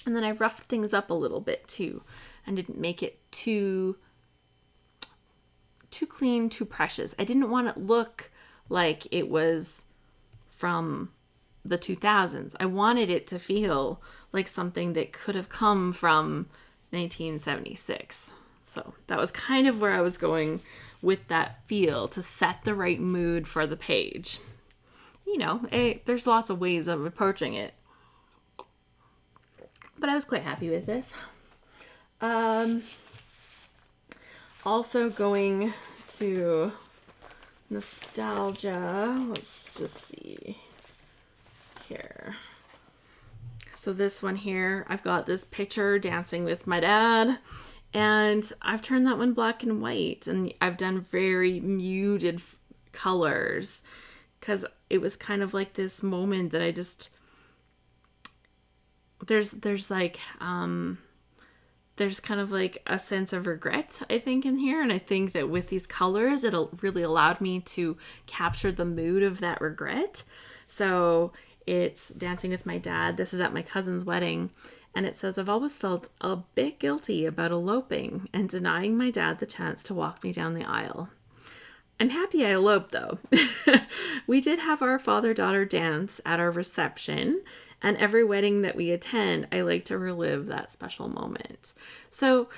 And then I roughed things up a little bit too, and didn't make it too clean, too precious. I didn't want it to look like it was from the 2000s. I wanted it to feel like something that could have come from 1976. So that was kind of where I was going with that feel, to set the right mood for the page. You know, there's lots of ways of approaching it, but I was quite happy with this. Also going to nostalgia. Let's just see here. So this one here, I've got this picture dancing with my dad, and I've turned that one black and white, and I've done very muted colors because it was kind of like this moment that I just, there's kind of like a sense of regret, I think, in here. And I think that with these colors, it'll really allowed me to capture the mood of that regret. So it's dancing with my dad. This is at my cousin's wedding. And it says, I've always felt a bit guilty about eloping and denying my dad the chance to walk me down the aisle. I'm happy I eloped, though. We did have our father-daughter dance at our reception, and every wedding that we attend, I like to relive that special moment. So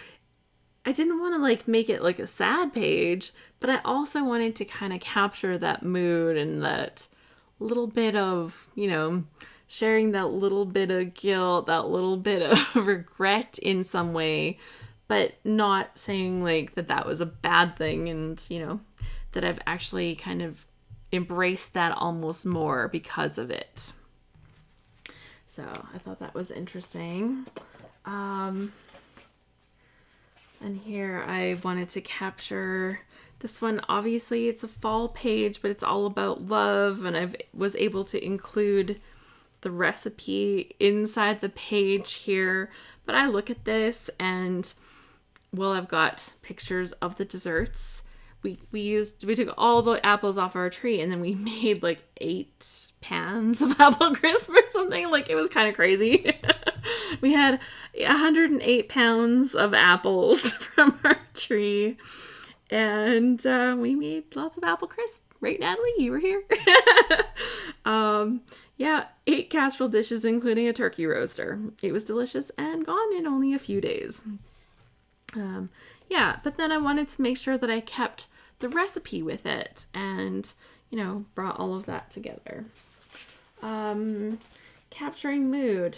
I didn't want to like make it like a sad page, but I also wanted to kind of capture that mood and that little bit of, you know, sharing that little bit of guilt, that little bit of regret in some way, but not saying like that was a bad thing, and, you know, that I've actually kind of embraced that almost more because of it. So I thought that was interesting. And here I wanted to capture this one. Obviously it's a fall page, but it's all about love, and I was able to include the recipe inside the page here. But I look at this and, well, I've got pictures of the desserts. We took all the apples off our tree, and then we made like 8 pans of apple crisp or something. Like, it was kind of crazy. We had 108 pounds of apples from our tree, and we made lots of apple crisp. Right, Natalie? You were here. Yeah, 8 casserole dishes, including a turkey roaster. It was delicious and gone in only a few days. Yeah, but then I wanted to make sure that I kept the recipe with it and, you know, brought all of that together. Capturing mood.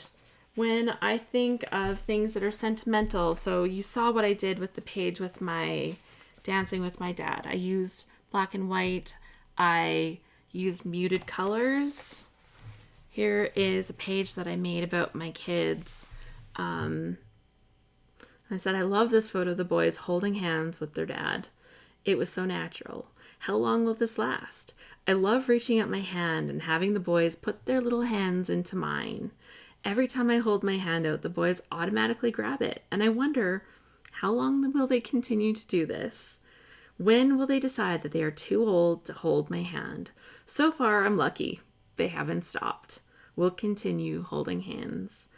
When I think of things that are sentimental, so you saw what I did with the page with my dancing with my dad. I used black and white. I used muted colors. Here is a page that I made about my kids. I said, I love this photo of the boys holding hands with their dad. It was so natural. How long will this last? I love reaching out my hand and having the boys put their little hands into mine. Every time I hold my hand out, the boys automatically grab it. And I wonder, how long will they continue to do this? When will they decide that they are too old to hold my hand? So far, I'm lucky. They haven't stopped. We'll continue holding hands.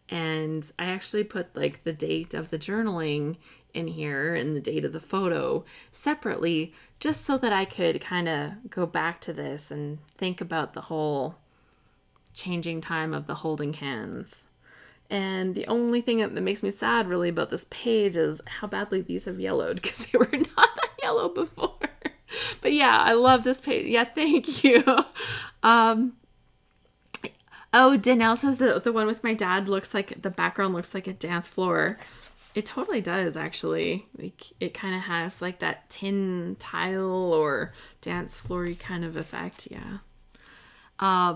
And I actually put like the date of the journaling in here and the date of the photo separately, just so that I could kind of go back to this and think about the whole changing time of the holding hands. And the only thing that makes me sad really about this page is how badly these have yellowed, because they were not that yellow before. But yeah, I love this page. Yeah, thank you. Oh, Danelle says that the one with my dad looks like, the background looks like a dance floor. It totally does, actually. Like, it kind of has like that tin tile or dance floor-y kind of effect, yeah.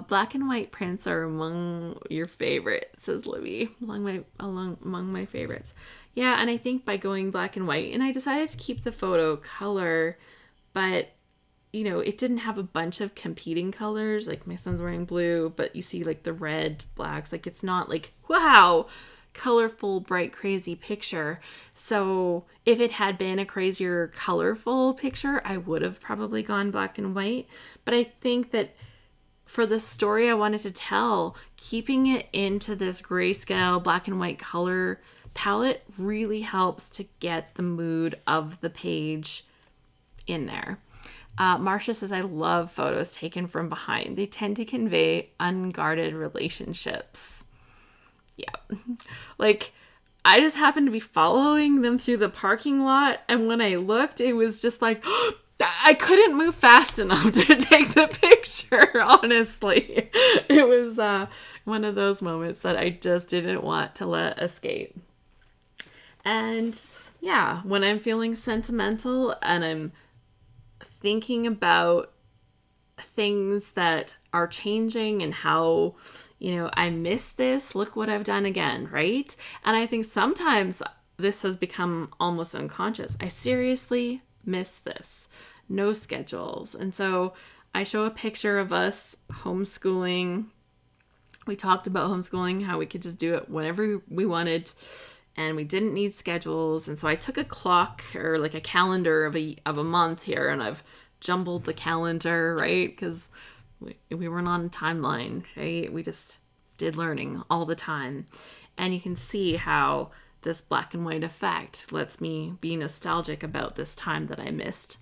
Black and white prints are among your favorites, says Libby. Among my favorites. Yeah, and I think by going black and white, and I decided to keep the photo color, but you know, it didn't have a bunch of competing colors. Like, my son's wearing blue, but you see like the red, blacks. Like, it's not like, wow, colorful, bright, crazy picture. So if it had been a crazier, colorful picture, I would have probably gone black and white. But I think that for the story I wanted to tell, keeping it into this grayscale, black and white color palette really helps to get the mood of the page in there. Marcia says, I love photos taken from behind. They tend to convey unguarded relationships. Yeah. Like, I just happened to be following them through the parking lot, and when I looked, it was just like, I couldn't move fast enough to take the picture, honestly. It was one of those moments that I just didn't want to let escape. And yeah, when I'm feeling sentimental and I'm thinking about things that are changing and how, I miss this, look what I've done again, right? And I think sometimes this has become almost unconscious. I seriously miss this. No schedules. And so I show a picture of us homeschooling. We talked about homeschooling, how we could just do it whenever we wanted, and we didn't need schedules. And so I took a clock, or like a calendar of a month here, and I've jumbled the calendar, right? Because we weren't on a timeline, right? We just did learning all the time. And you can see how this black and white effect lets me be nostalgic about this time that I missed.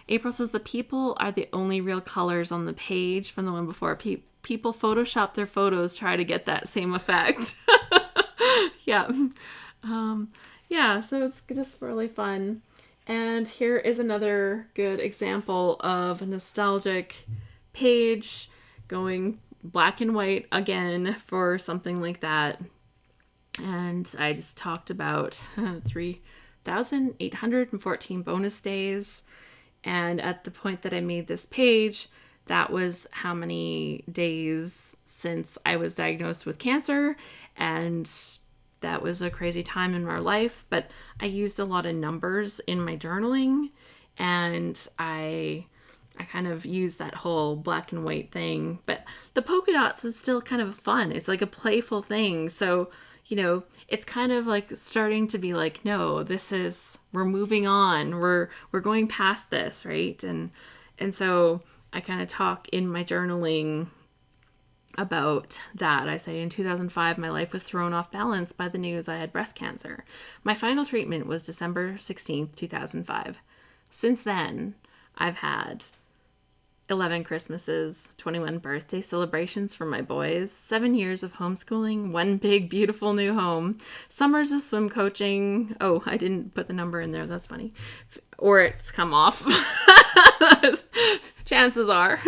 April says, the people are the only real colors on the page from the one before. People Photoshop their photos, try to get that same effect. Yeah. Yeah, so it's just really fun. And here is another good example of a nostalgic page going black and white again for something like that. And I just talked about 3,814 bonus days. And at the point that I made this page, that was how many days since I was diagnosed with cancer. And that was a crazy time in our life. But I used a lot of numbers in my journaling. And I kind of used that whole black and white thing. But the polka dots is still kind of fun. It's like a playful thing. So, it's kind of like starting to be like, no, we're moving on. We're going past this, right? And so I kind of talk in my journaling about that. I say, in 2005, my life was thrown off balance by the news I had breast cancer. My final treatment was December 16th, 2005. Since then, I've had 11 Christmases, 21 birthday celebrations for my boys, 7 years of homeschooling, one big, beautiful new home, summers of swim coaching. Oh, I didn't put the number in there. That's funny. Or it's come off. Chances are.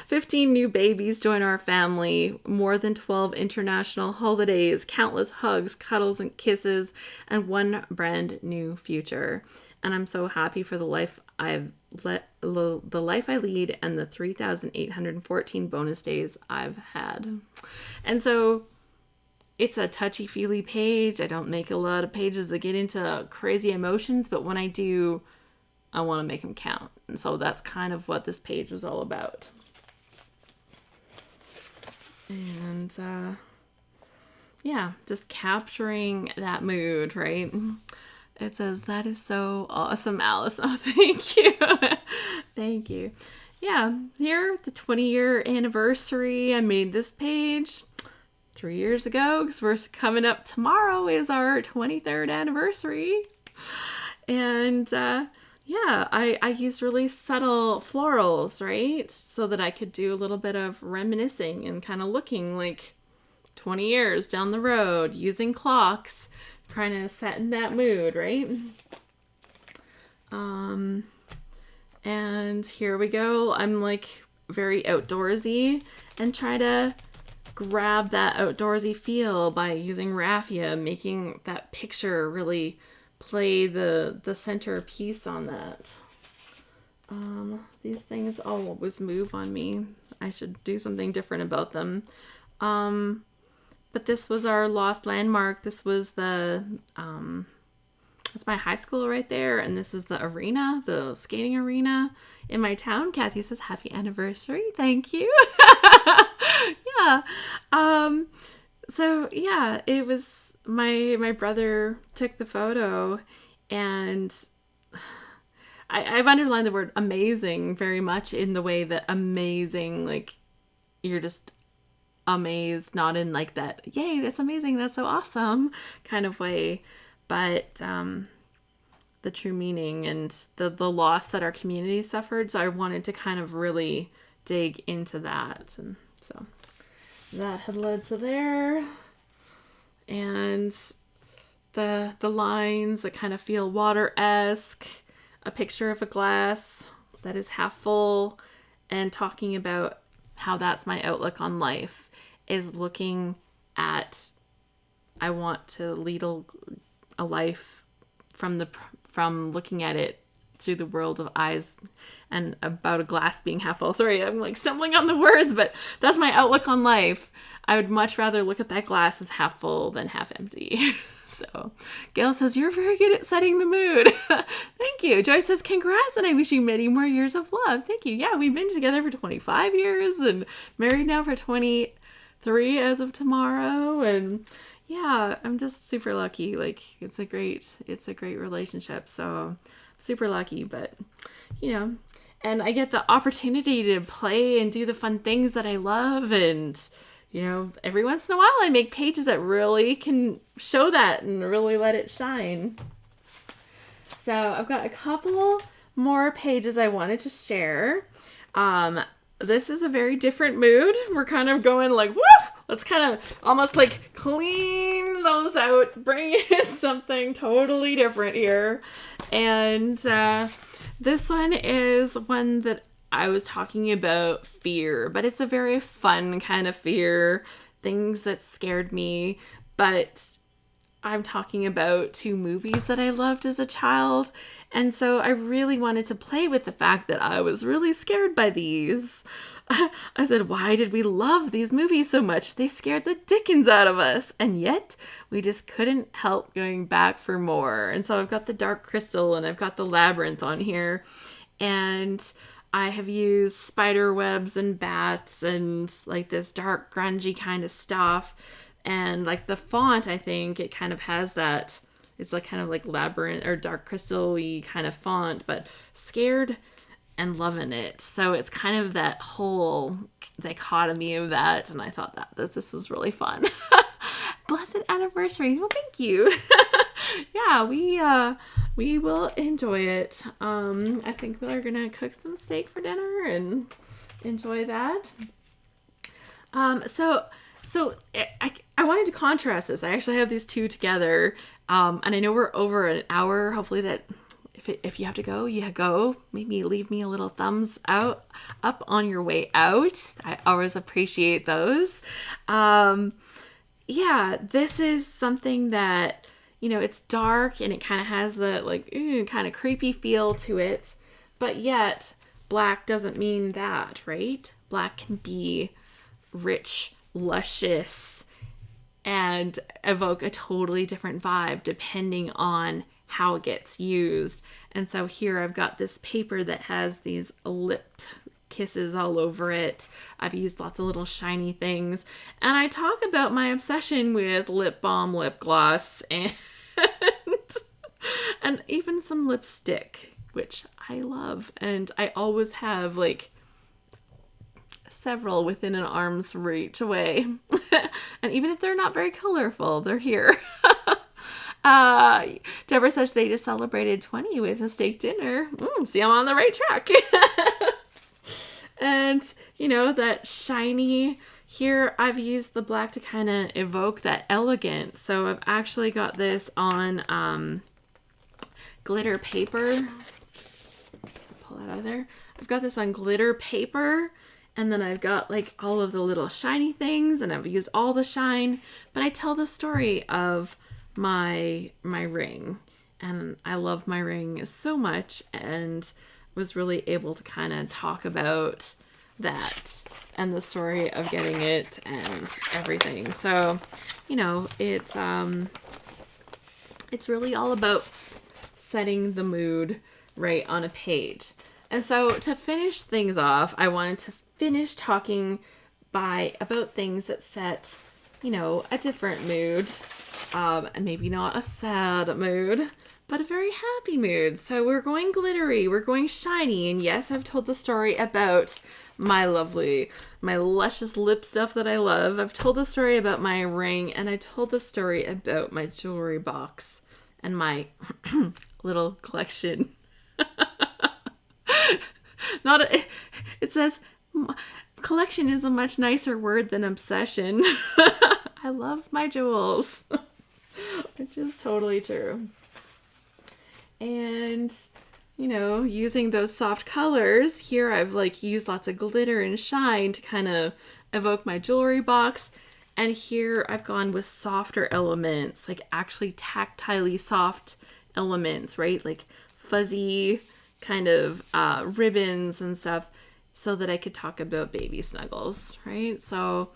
15 new babies join our family, more than 12 international holidays, countless hugs, cuddles, and kisses, and one brand new future. And I'm so happy for the life I lead and the 3,814 bonus days I've had. And so it's a touchy-feely page. I don't make a lot of pages that get into crazy emotions, but when I do, I want to make them count. And so that's kind of what this page was all about. And just capturing that mood, right? It says, that is so awesome, Alice. Oh, thank you. Thank you. Yeah, here, the 20-year anniversary. I made this page 3 years ago because we're coming up. Tomorrow is our 23rd anniversary. And I used really subtle florals, right? So that I could do a little bit of reminiscing and kind of looking like 20 years down the road, using clocks, trying to set in that mood, right? And here we go. I'm like very outdoorsy and try to grab that outdoorsy feel by using raffia, making that picture really play the center piece on that. These things always move on me. I should do something different about them. But this was our lost landmark. This was that's my high school right there. And this is the arena, the skating arena in my town. Kathy says, happy anniversary. Thank you. Yeah. So yeah, it was my brother took the photo, and I've underlined the word amazing very much in the way that amazing, like you're just amazed, not in like that, yay, that's amazing, that's so awesome kind of way, but the true meaning and the loss that our community suffered. So I wanted to kind of really dig into that. And so that had led to there. And the lines that kind of feel water-esque, a picture of a glass that is half full, and talking about how that's my outlook on life, is looking at, I want to lead a life from looking at it through the world of eyes, and about a glass being half full. Sorry, I'm like stumbling on the words, but that's my outlook on life. I would much rather look at that glass as half full than half empty. So Gail says, you're very good at setting the mood. Thank you. Joyce says, congrats, and I wish you many more years of love. Thank you. Yeah, we've been together for 25 years and married now for 23 as of tomorrow. And yeah, I'm just super lucky. Like it's a great relationship. So super lucky, but and I get the opportunity to play and do the fun things that I love. And every once in a while I make pages that really can show that and really let it shine. So I've got a couple more pages I wanted to share. This is a very different mood. We're kind of going like, woof! Let's kind of almost like clean those out, bring in something totally different here. And this one is one that I was talking about fear, but it's a very fun kind of fear, things that scared me. But I'm talking about 2 movies that I loved as a child. And so I really wanted to play with the fact that I was really scared by these. I said, why did we love these movies so much? They scared the dickens out of us. And yet we just couldn't help going back for more. And so I've got the Dark Crystal and I've got the Labyrinth on here. And I have used spider webs and bats and like this dark grungy kind of stuff. And like the font, I think it kind of has that, it's like kind of like Labyrinth or Dark Crystal-y kind of font, but scared and loving it. So it's kind of that whole dichotomy of that. And I thought that this was really fun. Blessed anniversary. Well, thank you. Yeah, we will enjoy it. I think we're going to cook some steak for dinner and enjoy that. So I wanted to contrast this. I actually have these 2 together. And I know we're over an hour. Hopefully that if you have to go, you go. Maybe leave me a little thumbs up on your way out. I always appreciate those. Yeah, this is something that, it's dark and it kind of has the like kind of creepy feel to it. But yet black doesn't mean that, right? Black can be rich, luscious, and evoke a totally different vibe depending on how it gets used. And so here I've got this paper that has these lip kisses all over it. I've used lots of little shiny things. And I talk about my obsession with lip balm, lip gloss, and even some lipstick, which I love. And I always have like several within an arm's reach away. And even if they're not very colorful, they're here. Deborah says they just celebrated 20 with a steak dinner. See, I'm on the right track. And, that shiny, here I've used the black to kind of evoke that elegant. So I've actually got this on glitter paper. Pull that out of there. I've got this on glitter paper. And then I've got like all of the little shiny things, and I've used all the shine, but I tell the story of my ring, and I love my ring so much, and was really able to kind of talk about that and the story of getting it and everything. So, it's really all about setting the mood right on a page. And so to finish things off, I wanted to finish talking about things that set a different mood. Maybe not a sad mood, but a very happy mood. So we're going glittery, we're going shiny. And yes, I've told the story about my luscious lip stuff that I love. I've told the story about my ring, and I told the story about my jewelry box and my little collection. It says collection is a much nicer word than obsession. I love my jewels, which is totally true. And, using those soft colors, here I've used lots of glitter and shine to kind of evoke my jewelry box. And here I've gone with softer elements, like actually tactilely soft elements, right? Like fuzzy kind of ribbons and stuff, so that I could talk about baby snuggles, right? So,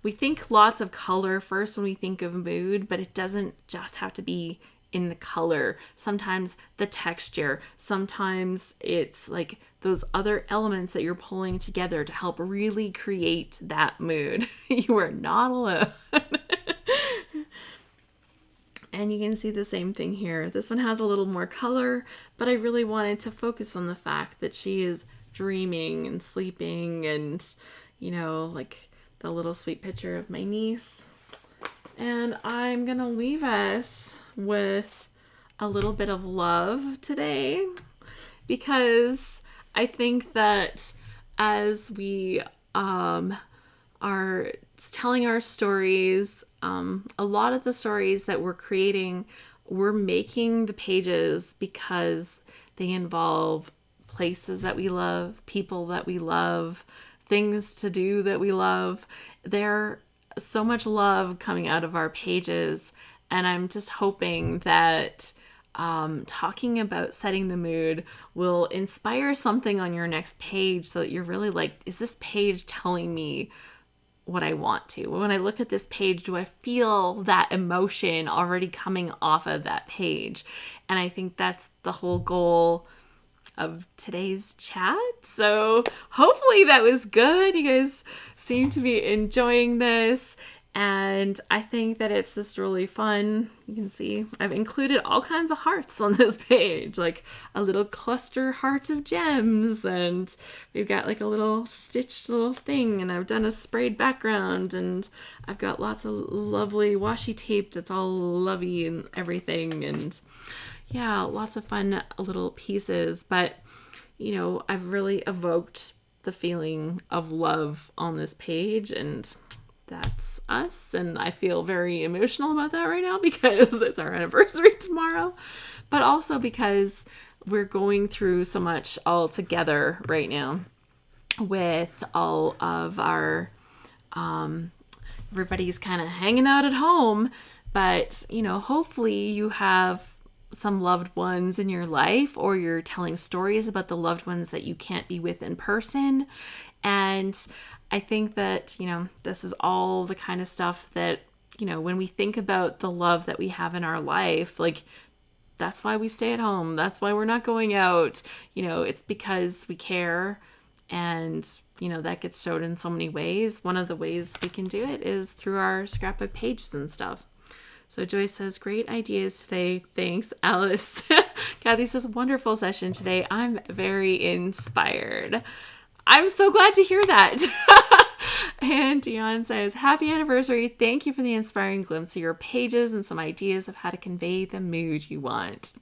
we think lots of color first when we think of mood, but it doesn't just have to be in the color. Sometimes the texture, sometimes it's like those other elements that you're pulling together to help really create that mood. You are not alone. And you can see the same thing here. This one has a little more color, but I really wanted to focus on the fact that she is dreaming and sleeping, and, like the little sweet picture of my niece. And I'm going to leave us with a little bit of love today, because I think that as we are telling our stories, a lot of the stories that we're creating, we're making the pages because they involve places that we love, people that we love, things to do that we love. There's so much love coming out of our pages, and I'm just hoping that talking about setting the mood will inspire something on your next page, so that you're really like, is this page telling me what I want to? When I look at this page, do I feel that emotion already coming off of that page? And I think that's the whole goal of today's chat. So hopefully that was good. You guys seem to be enjoying this, and I think that it's just really fun. You can see I've included all kinds of hearts on this page, like a little cluster heart of gems, and we've got like a little stitched little thing, and I've done a sprayed background, and I've got lots of lovely washi tape that's all lovey and everything, and yeah, lots of fun little pieces. But, I've really evoked the feeling of love on this page, and that's us. And I feel very emotional about that right now because it's our anniversary tomorrow, but also because we're going through so much all together right now with all of our, everybody's kind of hanging out at home, but, hopefully you have some loved ones in your life, or you're telling stories about the loved ones that you can't be with in person. And I think that, this is all the kind of stuff that, when we think about the love that we have in our life, like, that's why we stay at home. That's why we're not going out. It's because we care. And, that gets showed in so many ways. One of the ways we can do it is through our scrapbook pages and stuff. So Joyce says, great ideas today. Thanks, Alice. Kathy says, wonderful session today. I'm very inspired. I'm so glad to hear that. And Dion says, happy anniversary. Thank you for the inspiring glimpse of your pages and some ideas of how to convey the mood you want.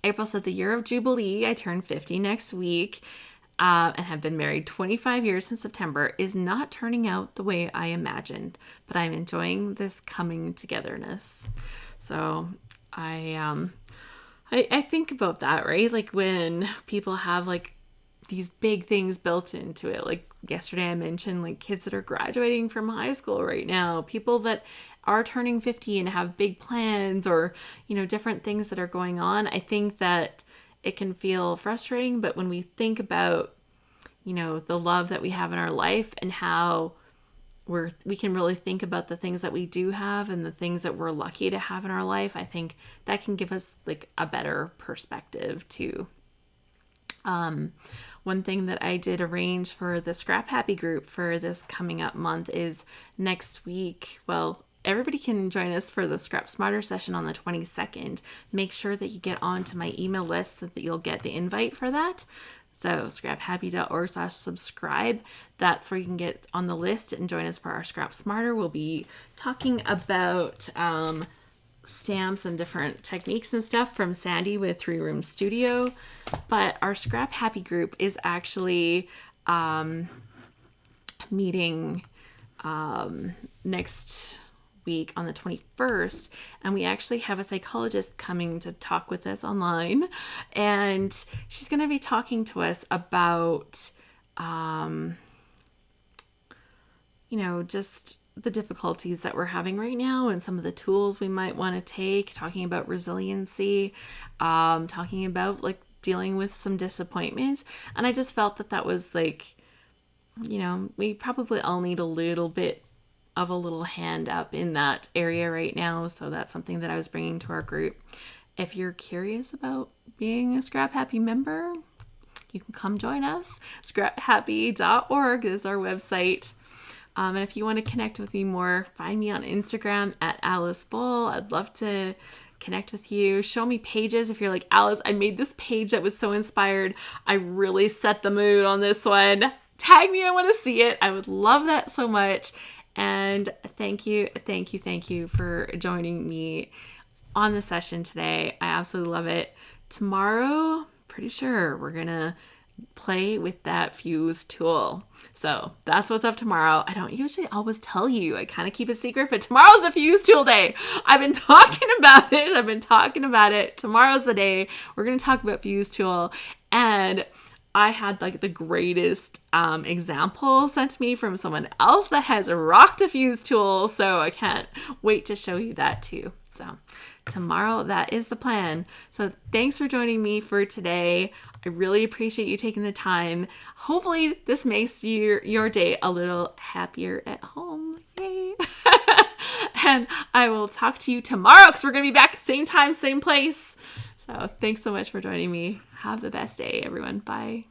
April said, the year of Jubilee, I turn 50 next week, and have been married 25 years since September, is not turning out the way I imagined, but I'm enjoying this coming togetherness. So I think about that, right? Like when people have like these big things built into it. Like yesterday I mentioned like kids that are graduating from high school right now, people that are turning 50 and have big plans, or, different things that are going on. I think that it can feel frustrating, but when we think about, the love that we have in our life and how we can really think about the things that we do have and the things that we're lucky to have in our life, I think that can give us like a better perspective too. One one thing that I did arrange for the ScrapHappy group for this coming up month is next week. Well, everybody can join us for the Scrap Smarter session on the 22nd. Make sure that you get onto my email list so that you'll get the invite for that. So scraphappy.org/subscribe. That's where you can get on the list and join us for our Scrap Smarter. We'll be talking about stamps and different techniques and stuff from Sandy with 3 Room Studio. But our ScrapHappy group is actually meeting next week on the 21st, and we actually have a psychologist coming to talk with us online, and she's going to be talking to us about just the difficulties that we're having right now and some of the tools we might want to take, talking about resiliency, talking about like dealing with some disappointments. And I just felt that was like, we probably all need a little bit of a little hand up in that area right now. So that's something that I was bringing to our group. If you're curious about being a ScrapHappy member, you can come join us. ScrapHappy.org is our website. And if you want to connect with me more, find me on Instagram at Alice Bull. I'd love to connect with you. Show me pages. If you're like, Alice, I made this page that was so inspired. I really set the mood on this one. Tag me. I want to see it. I would love that so much. And thank you for joining me on the session today. I absolutely love it. Tomorrow, pretty sure we're going to play with that fuse tool. So that's what's up tomorrow. I don't usually always tell you. I kind of keep it secret, but tomorrow's the fuse tool day. I've been talking about it. Tomorrow's the day. We're going to talk about fuse tool. And I had like the greatest example sent to me from someone else that has rocked a fuse tool. So I can't wait to show you that too. So tomorrow, that is the plan. So thanks for joining me for today. I really appreciate you taking the time. Hopefully this makes your day a little happier at home. Yay. And I will talk to you tomorrow because we're going to be back same time, same place. So thanks so much for joining me. Have the best day, everyone. Bye.